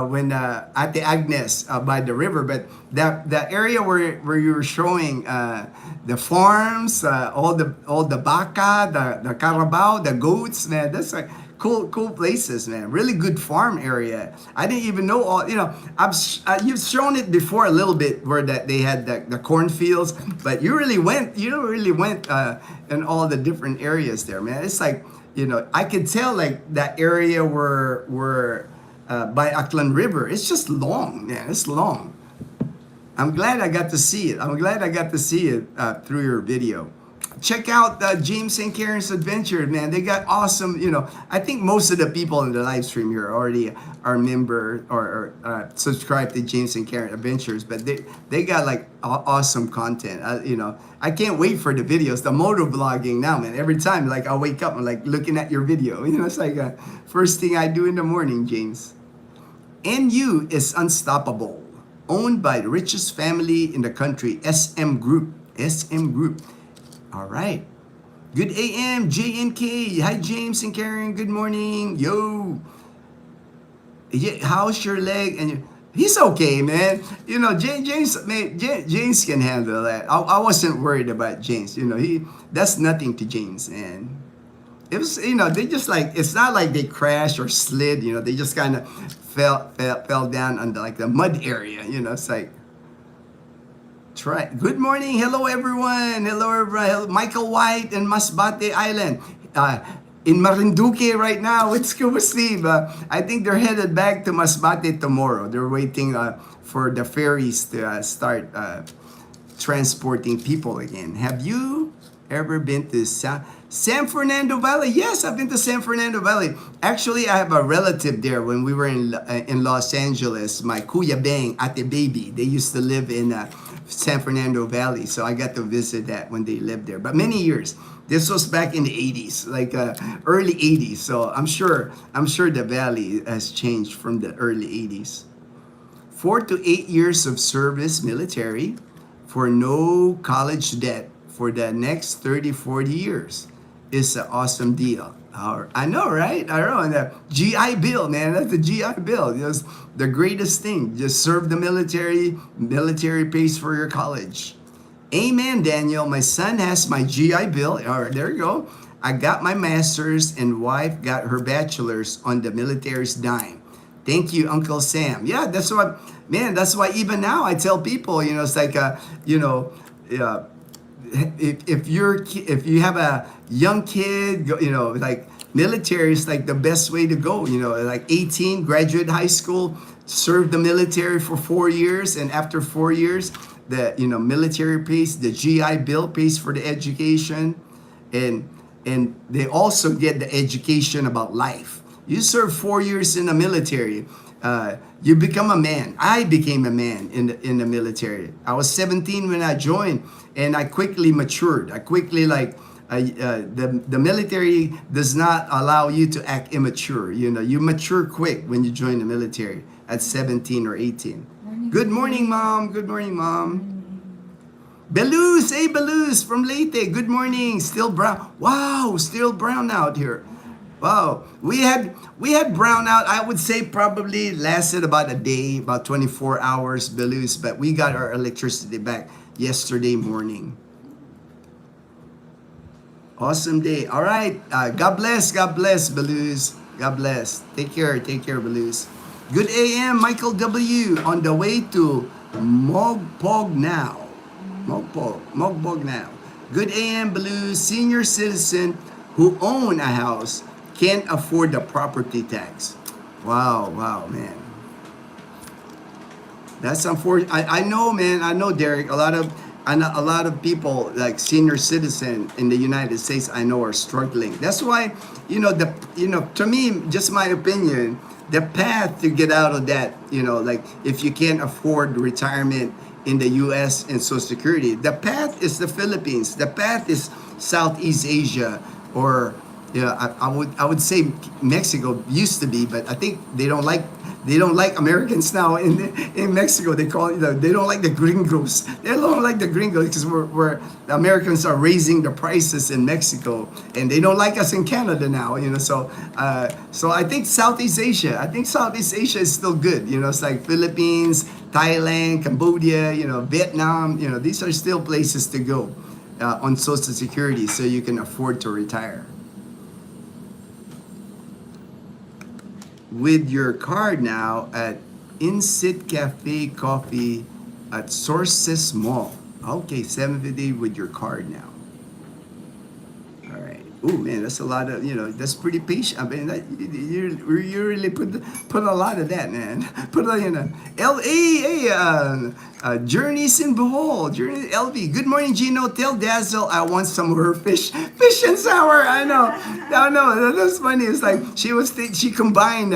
when at the Agnes by the river. But that area where you were showing the farms, all the vaca, the carabao, the goats, man. That's like cool places, man. Really good farm area. I didn't even know all. You've shown it before a little bit where that they had the cornfields, but you really went in all the different areas there, man. It's like I could tell like that area were by Aklan River. It's just long, man. It's long. I'm glad I got to see it. Through your video. Check out James and Karen's Adventure, man. They got awesome, I think most of the people in the live stream here already are member or subscribe to James and Karen Adventures, but they got like awesome content. I can't wait for the videos, the motor vlogging now, man. Every time, like I wake up, I'm like looking at your video. It's like first thing I do in the morning, James. NU is unstoppable, owned by the richest family in the country, SM Group. All right. Good AM, JNK. Hi, James and Karen. Good morning. Yo. Yeah, how's your leg? And He's okay, man. You know, James can handle that. I wasn't worried about James. You know, that's nothing to James, and it was, you know, they just like, it's not like they crashed or slid. You know, they just kind of fell down on like the mud area. You know, it's like, try. Good morning, hello everyone, hello everyone. Hello, Michael White in Masbate Island. In Marinduque right now with Scuba Steve. I think they're headed back to Masbate tomorrow. They're waiting for the ferries to start transporting people again. Have you ever been to San Fernando Valley? Yes, I've been to San Fernando Valley. Actually, I have a relative there. When we were in Los Angeles, my Kuya Bang, Ate Baby, they used to live in San Fernando Valley. So I got to visit that when they lived there. But many years. This was back in the 80s, like early 80s. So I'm sure the valley has changed from the early 80s. 4 to 8 years of service military for no college debt for the next 30, 40 years is an awesome deal. I know, right? I know. And the GI Bill, man, that's the GI Bill. It was the greatest thing. Just serve the military. Military pays for your college. Amen, Daniel. My son has my GI Bill. All right, there you go. I got my master's and wife got her bachelor's on the military's dime. Thank you, Uncle Sam. Yeah, that's what, man, that's why even now I tell people, you know, it's like, you know, if you have a young kid, you know, like military is like the best way to go. You know, like 18, graduate high school, serve the military for 4 years, and after 4 years, the, you know, military pays, the GI Bill pays for the education, and they also get the education about life. You serve 4 years in the military, you become a man. I became a man in the military. I was 17 when I joined, and I quickly matured. I quickly the military does not allow you to act immature. You know, you mature quick when you join the military at 17 or 18. Good morning, Mom. Good morning, Mom. Belus, hey Belus from Leyte. Good morning. Still brown. Wow, still brown out here. Wow, we had brown out. I would say probably lasted about a day, about 24 hours, Belus. But we got our electricity back yesterday morning. Awesome day. All right. God bless, Belus. God bless. Take care, Belus. Good AM, Michael W. On the way to Mogpog now. Good AM, Blue. Senior citizen who own a house can't afford the property tax. Wow, man. That's unfortunate. I know, man. I know, Derek. A lot of people, like senior citizen in the United States, I know are struggling. That's why, to me, just my opinion, the path to get out of that, like if you can't afford retirement in the U.S. and Social Security, the path is the Philippines. The path is Southeast Asia, or I would say Mexico used to be, but I think they don't like Americans now in Mexico. They call it, they don't like the gringos. They don't like the gringos because we're the Americans are raising the prices in Mexico, and they don't like us in Canada now. So I think Southeast Asia. Is still good. It's like Philippines, Thailand, Cambodia. Vietnam. These are still places to go on Social Security, so you can afford to retire. With your card now at Insit Cafe Coffee at Sources Mall. Okay, 750 with your card now. All right. Oh man, that's a lot of, that's pretty patient. I mean, you really put a lot of that, man. Put Journeys in Behold, Journey LV. Good morning, Gino. Tell Dazzle I want some of her fish and sour. I know. That's funny. It's like she combined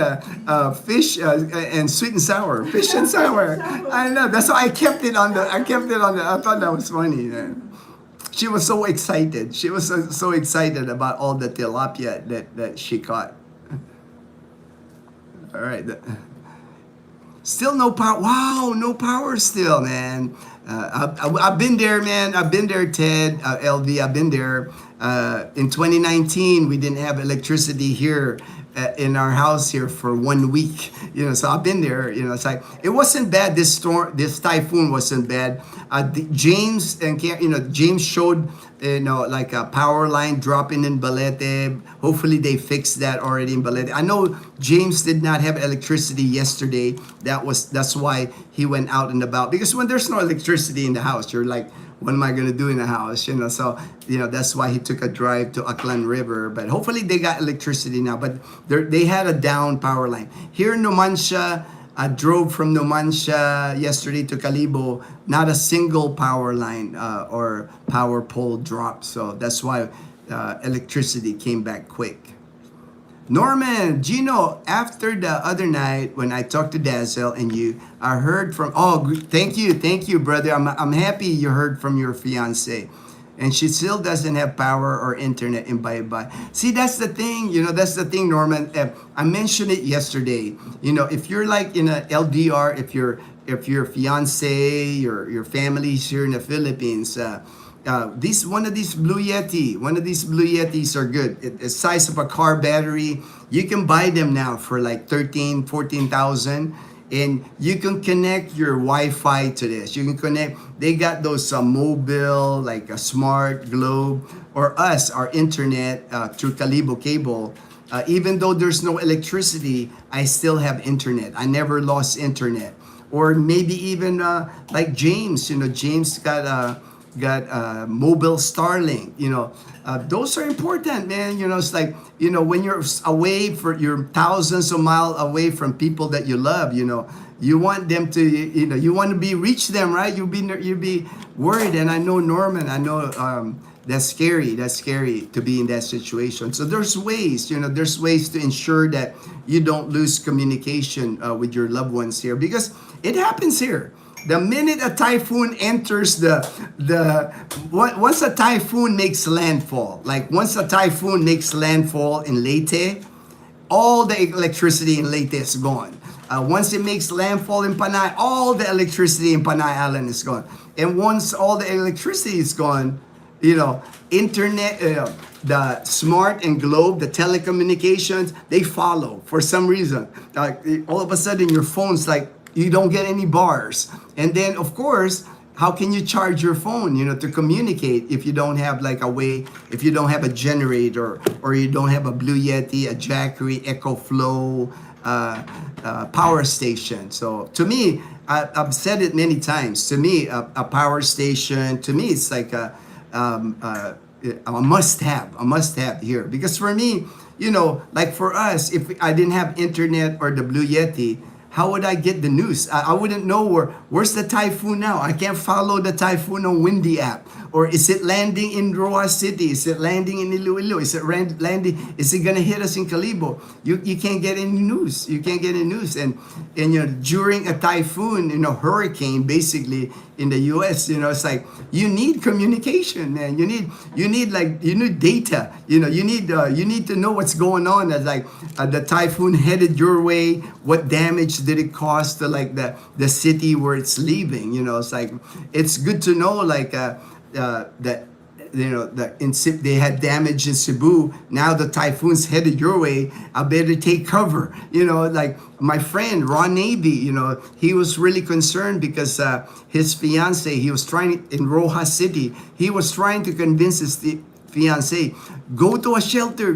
fish and sweet and sour, fish and sour. I know. That's why I kept it on the. I thought that was funny. Man. She was so excited. She was so excited about all the tilapia that she caught. All right. Still no power. Wow, no power still, man. I've been there, man. I've been there, Ted, LV. I've been there. In 2019, we didn't have electricity here in our house here for 1 week. So I've been there. It's like it wasn't bad. This storm, this typhoon wasn't bad. James and James showed like a power line dropping in Balete. Hopefully they fixed that already in Balete. I know James did not have electricity yesterday. That's why he went out and about, because when there's no electricity in the house, you're like, what am I going to do in the house? So that's why he took a drive to Aklan River. But hopefully they got electricity now. But they had a down power line here in Numancia. I drove from Numancia yesterday to Calibo. Not a single power line or power pole dropped. So that's why electricity came back quick. Norman, Gino, after the other night when I talked to Dazzle and you, I heard from, thank you, brother. I'm happy you heard from your fiance. And she still doesn't have power or internet in bye-bye. See, that's the thing, Norman. I mentioned it yesterday. If you're like in a LDR, if your fiance, your family's here in the Philippines, one of these Blue Yetis are good. The size of a car battery. You can buy them now for like 14,000, and you can connect your Wi-Fi to this. You can connect. They got those mobile, like a smart globe, or our internet through Calibo cable. Even though there's no electricity, I still have internet. I never lost internet. Or maybe even like James. James got mobile Starlink. Those are important, man. It's like, when you're you're thousands of miles away from people that you love, you want them to, you want to reach them, right? You'll be worried. And I know, Norman, that's scary to be in that situation. So there's ways to ensure that you don't lose communication with your loved ones here, because it happens here. The minute a typhoon enters once a typhoon makes landfall, in Leyte, all the electricity in Leyte is gone. Once it makes landfall in Panay, all the electricity in Panay Island is gone. And once all the electricity is gone, internet, the smart and globe, the telecommunications, they follow for some reason. Like all of a sudden your phone's like, you don't get any bars. And then, of course, how can you charge your phone, to communicate if you don't have if you don't have a generator, or you don't have a Blue Yeti, a Jackery, EcoFlow, power station. So to me, I've said it many times, to me, a power station, to me, it's like a must-have here. Because for me, like for us, if I didn't have internet or the Blue Yeti, how would I get the news? I wouldn't know where's the typhoon now. I can't follow the typhoon on Windy app. Or is it landing in Roa City? Is it landing in Iloilo? Is it landing? Is it gonna hit us in Calibo? You can't get any news. And during a typhoon, hurricane, basically in the U.S., it's like you need communication, man. You need data. You need to know what's going on. As the typhoon headed your way, what damage did it cause to the city where it's leaving? It's like it's good to know that they had damage in Cebu. Now the typhoon's headed your way. I better take cover. Like my friend Ron Navy, he was really concerned because his fiance, he was trying in Roja City, he was trying to convince his fiance, go to a shelter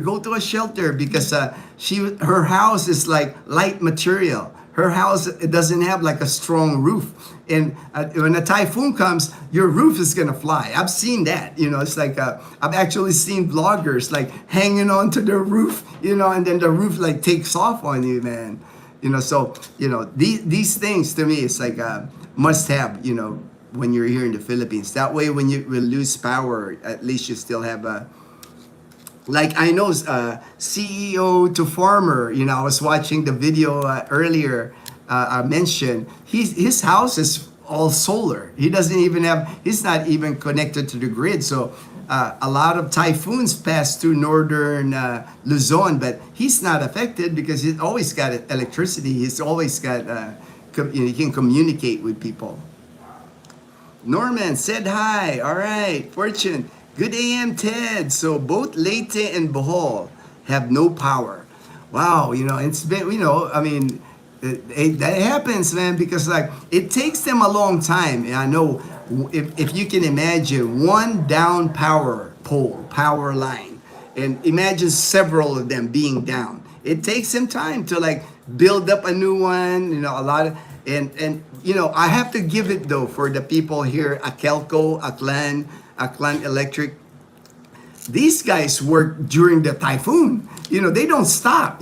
because her house is like light material. Her house, it doesn't have a strong roof. And when a typhoon comes, your roof is gonna fly. I've seen that. It's like I've actually seen vloggers hanging onto the roof, and then the roof takes off on you, man. So these things to me, it's like a must-have. When you're here in the Philippines, that way when you will lose power, at least you still have a. I know CEO to farmer. I was watching the video earlier. I mentioned his house is all solar. He's not even connected to the grid. So a lot of typhoons pass through northern Luzon, but he's not affected because he's always got electricity. He's always got he can communicate with people. Norman said hi. All right, Fortune. Good AM, Ted. So both Leyte and Bohol have no power. Wow, it's been, I mean, that happens, man, because like it takes them a long time. And I know if you can imagine one down power pole, power line, and imagine several of them being down. It takes them time to like build up a new one, a lot of, and I have to give it though for the people here, Akelco, Aklan Electric. These guys work during the typhoon. They don't stop.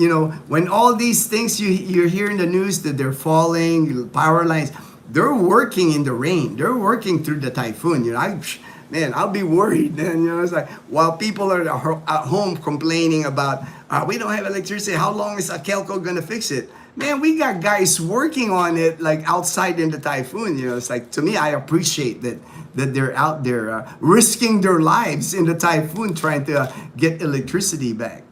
When all these things you hear in the news that they're falling, power lines, they're working in the rain. They're working through the typhoon. I'll be worried. Then it's like while people are at home complaining about we don't have electricity. How long is Akelco gonna fix it? Man, we got guys working on it like outside in the typhoon. It's like, to me, I appreciate that they're out there risking their lives in the typhoon trying to get electricity back.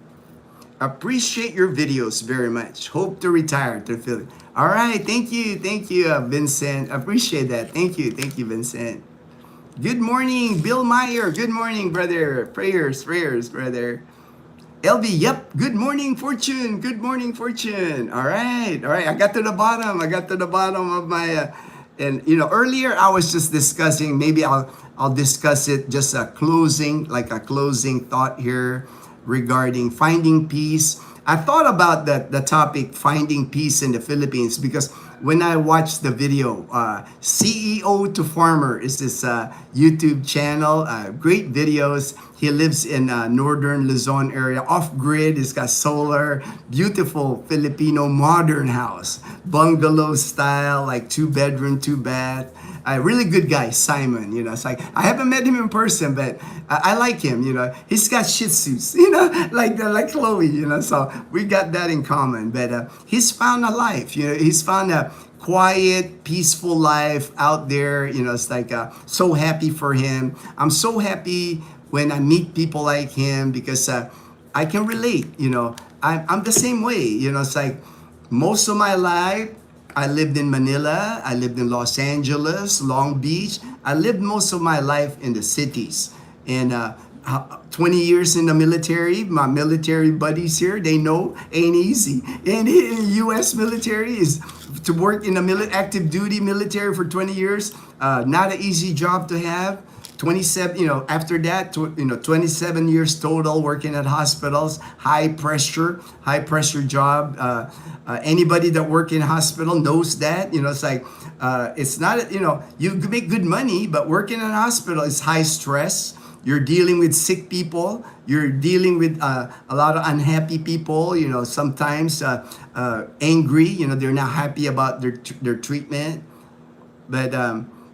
Appreciate your videos very much. Hope to retire to Philly. All right, thank you, Vincent. Appreciate that. Thank you, Vincent. Good morning, Bill Meyer. Good morning, brother. Prayers, brother. LB, yep. Good morning, Fortune. Good morning, Fortune. All right. I got to the bottom. Of my, and earlier I was just discussing. Maybe I'll discuss it. Just a closing thought here regarding finding peace. I thought about the topic finding peace in the Philippines because when I watched the video, CEO to Farmer is this YouTube channel, great videos. He lives in northern Luzon area, off-grid. He's got solar, beautiful Filipino modern house, bungalow style, like 2-bedroom, 2-bath. A really good guy, Simon. It's like I haven't met him in person, but I like him. He's got Shih Tzus. Like Chloe. So we got that in common. But he's found a life. He's found a quiet, peaceful life out there. It's like so happy for him. I'm so happy when I meet people like him because I can relate. I'm the same way. It's like most of my life. I lived in Manila, I lived in Los Angeles, Long Beach. I lived most of my life in the cities. And 20 years in the military, my military buddies here, they know ain't easy. And in U.S. military is to work in the active duty military for 20 years, not an easy job to have. 27, after that, 27 years total working at hospitals, high pressure job. Anybody that work in hospital knows that. It's like, it's not, you make good money, but working in a hospital is high stress. You're dealing with sick people. You're dealing with a lot of unhappy people. Sometimes angry. They're not happy about their treatment. But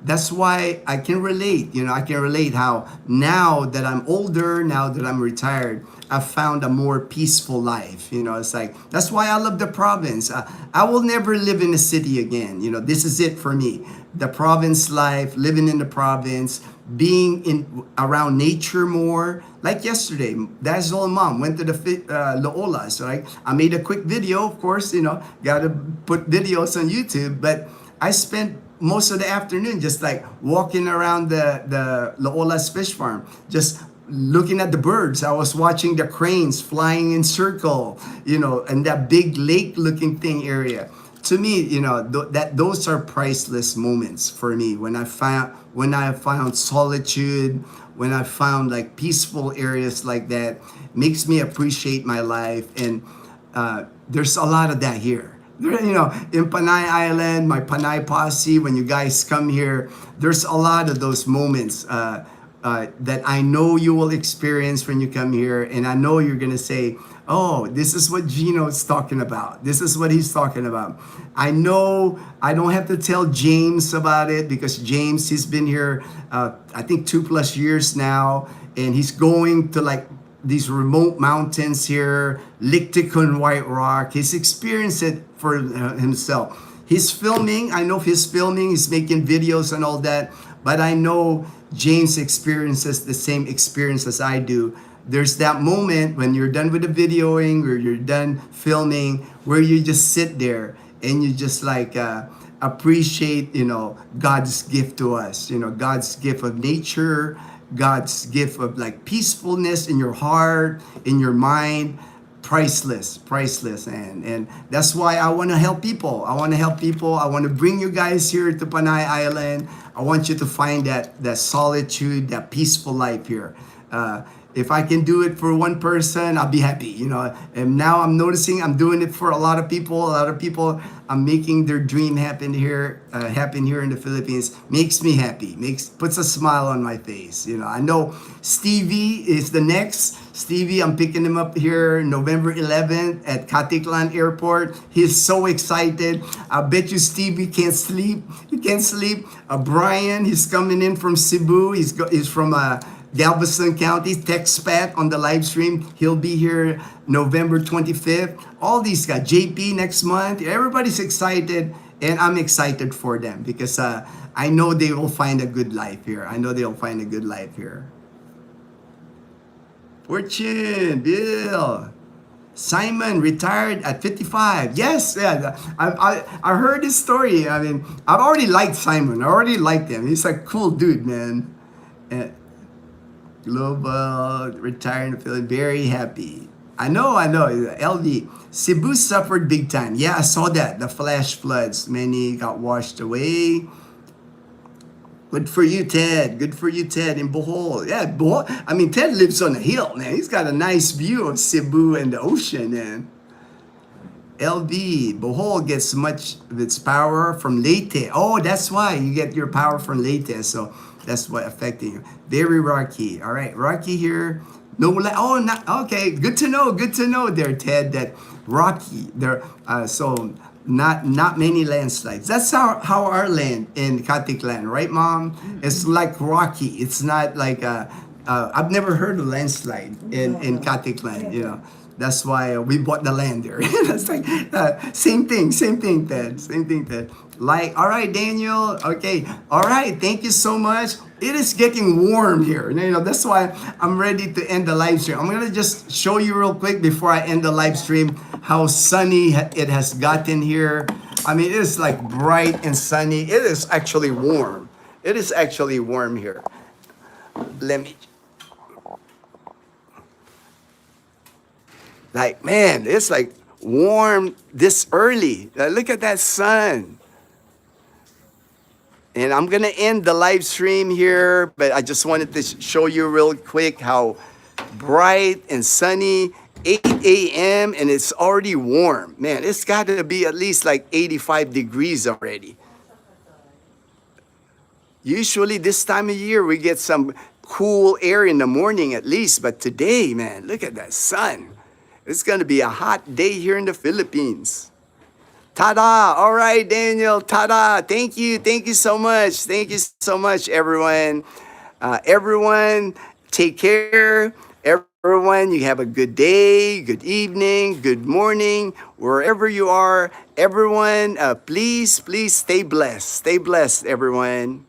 that's why I can relate. I can relate how now that I'm older, now that I'm retired, I've found a more peaceful life. It's like, that's why I love the province. I will never live in a city again. This is it for me. The province life, living in the province, being around nature more. Like yesterday, Dad's old mom went to the Laolas, right? I made a quick video, of course, got to put videos on YouTube, but I spent most of the afternoon just like walking around the Laolas fish farm, just looking at the birds. I was watching the cranes flying in circle, and that big lake looking thing area. To me, those are priceless moments for me when I found solitude, when I found like peaceful areas like that. Makes me appreciate my life, and there's a lot of that here. In Panay Island, my Panay posse, when you guys come here, there's a lot of those moments that I know you will experience when you come here. And I know you're going to say, oh, this is what Gino's talking about. This is what he's talking about. I know I don't have to tell James about it because James, he's been here, I think 2+ years now. And he's going to like these remote mountains here, Licticon, White Rock. He's experienced it for himself. He's filming. I know he's filming. He's making videos and all that. But I know James experiences the same experience as I do. There's that moment when you're done with the videoing or you're done filming where you just sit there and you just like appreciate, God's gift to us. God's gift of nature God's gift of like peacefulness in your heart, in your mind. Priceless, priceless. And that's why I want to help people. I want to help people. I want to bring you guys here to Panay Island. I want you to find that solitude, that peaceful life here. If I can do it for one person, I'll be happy, you know. And now I'm noticing I'm doing it for a lot of people. A lot of people, I'm making their dream happen here in the Philippines. Makes me happy. Puts a smile on my face. You know, I know Stevie is the next. Stevie, I'm picking him up here November 11th at Katiklan Airport. He's so excited. I bet you Stevie can't sleep. He can't sleep. Brian, he's coming in from Cebu. He's from Galveston County, Texpat on the live stream. He'll be here November 25th. All these guys, JP next month. Everybody's excited, and I'm excited for them because I know they will find a good life here. I know they'll find a good life here. Fortune, Bill. Simon retired at 55. Yes, yeah. I heard his story. I mean, I've already liked Simon. I already liked him. He's a cool dude, man. Global retiring, feeling very happy. I know. LD. Cebu suffered big time. Yeah, I saw that. The flash floods. Many got washed away. Good for you, Ted. Good for you, Ted, in Bohol. Yeah, Bohol. I mean, Ted lives on a hill, man. He's got a nice view of Cebu and the ocean, man. LB, Bohol gets much of its power from Leyte. Oh, that's why you get your power from Leyte. So that's what affecting you. Very rocky. All right, rocky here. No, not okay. Good to know. Good to know there, Ted. That rocky. There. So not many landslides. That's how our land in Katiklan, right, Mom? It's like rocky. It's not like I've never heard of landslide in Katiklan. You know. That's why we bought the land there. That's like same thing, Ted. Same thing, Ted. Like, all right, Daniel. Okay, all right. Thank you so much. It is getting warm here. You know, that's why I'm ready to end the live stream. I'm gonna just show you real quick before I end the live stream how sunny it has gotten here. I mean, it is like bright and sunny. It is actually warm. It is actually warm here. Let me. Like, man, it's like warm this early. Look at that sun. And I'm going to end the live stream here, but I just wanted to show you real quick how bright and sunny, 8 a.m., and it's already warm. Man, it's got to be at least like 85 degrees already. Usually this time of year, we get some cool air in the morning at least, but today, man, look at that sun. It's going to be a hot day here in the Philippines. Ta-da! All right, Daniel. Ta-da! Thank you. Thank you so much. Thank you so much, everyone. Everyone, take care. Everyone, you have a good day, good evening, good morning, wherever you are. Everyone, please stay blessed. Stay blessed, everyone.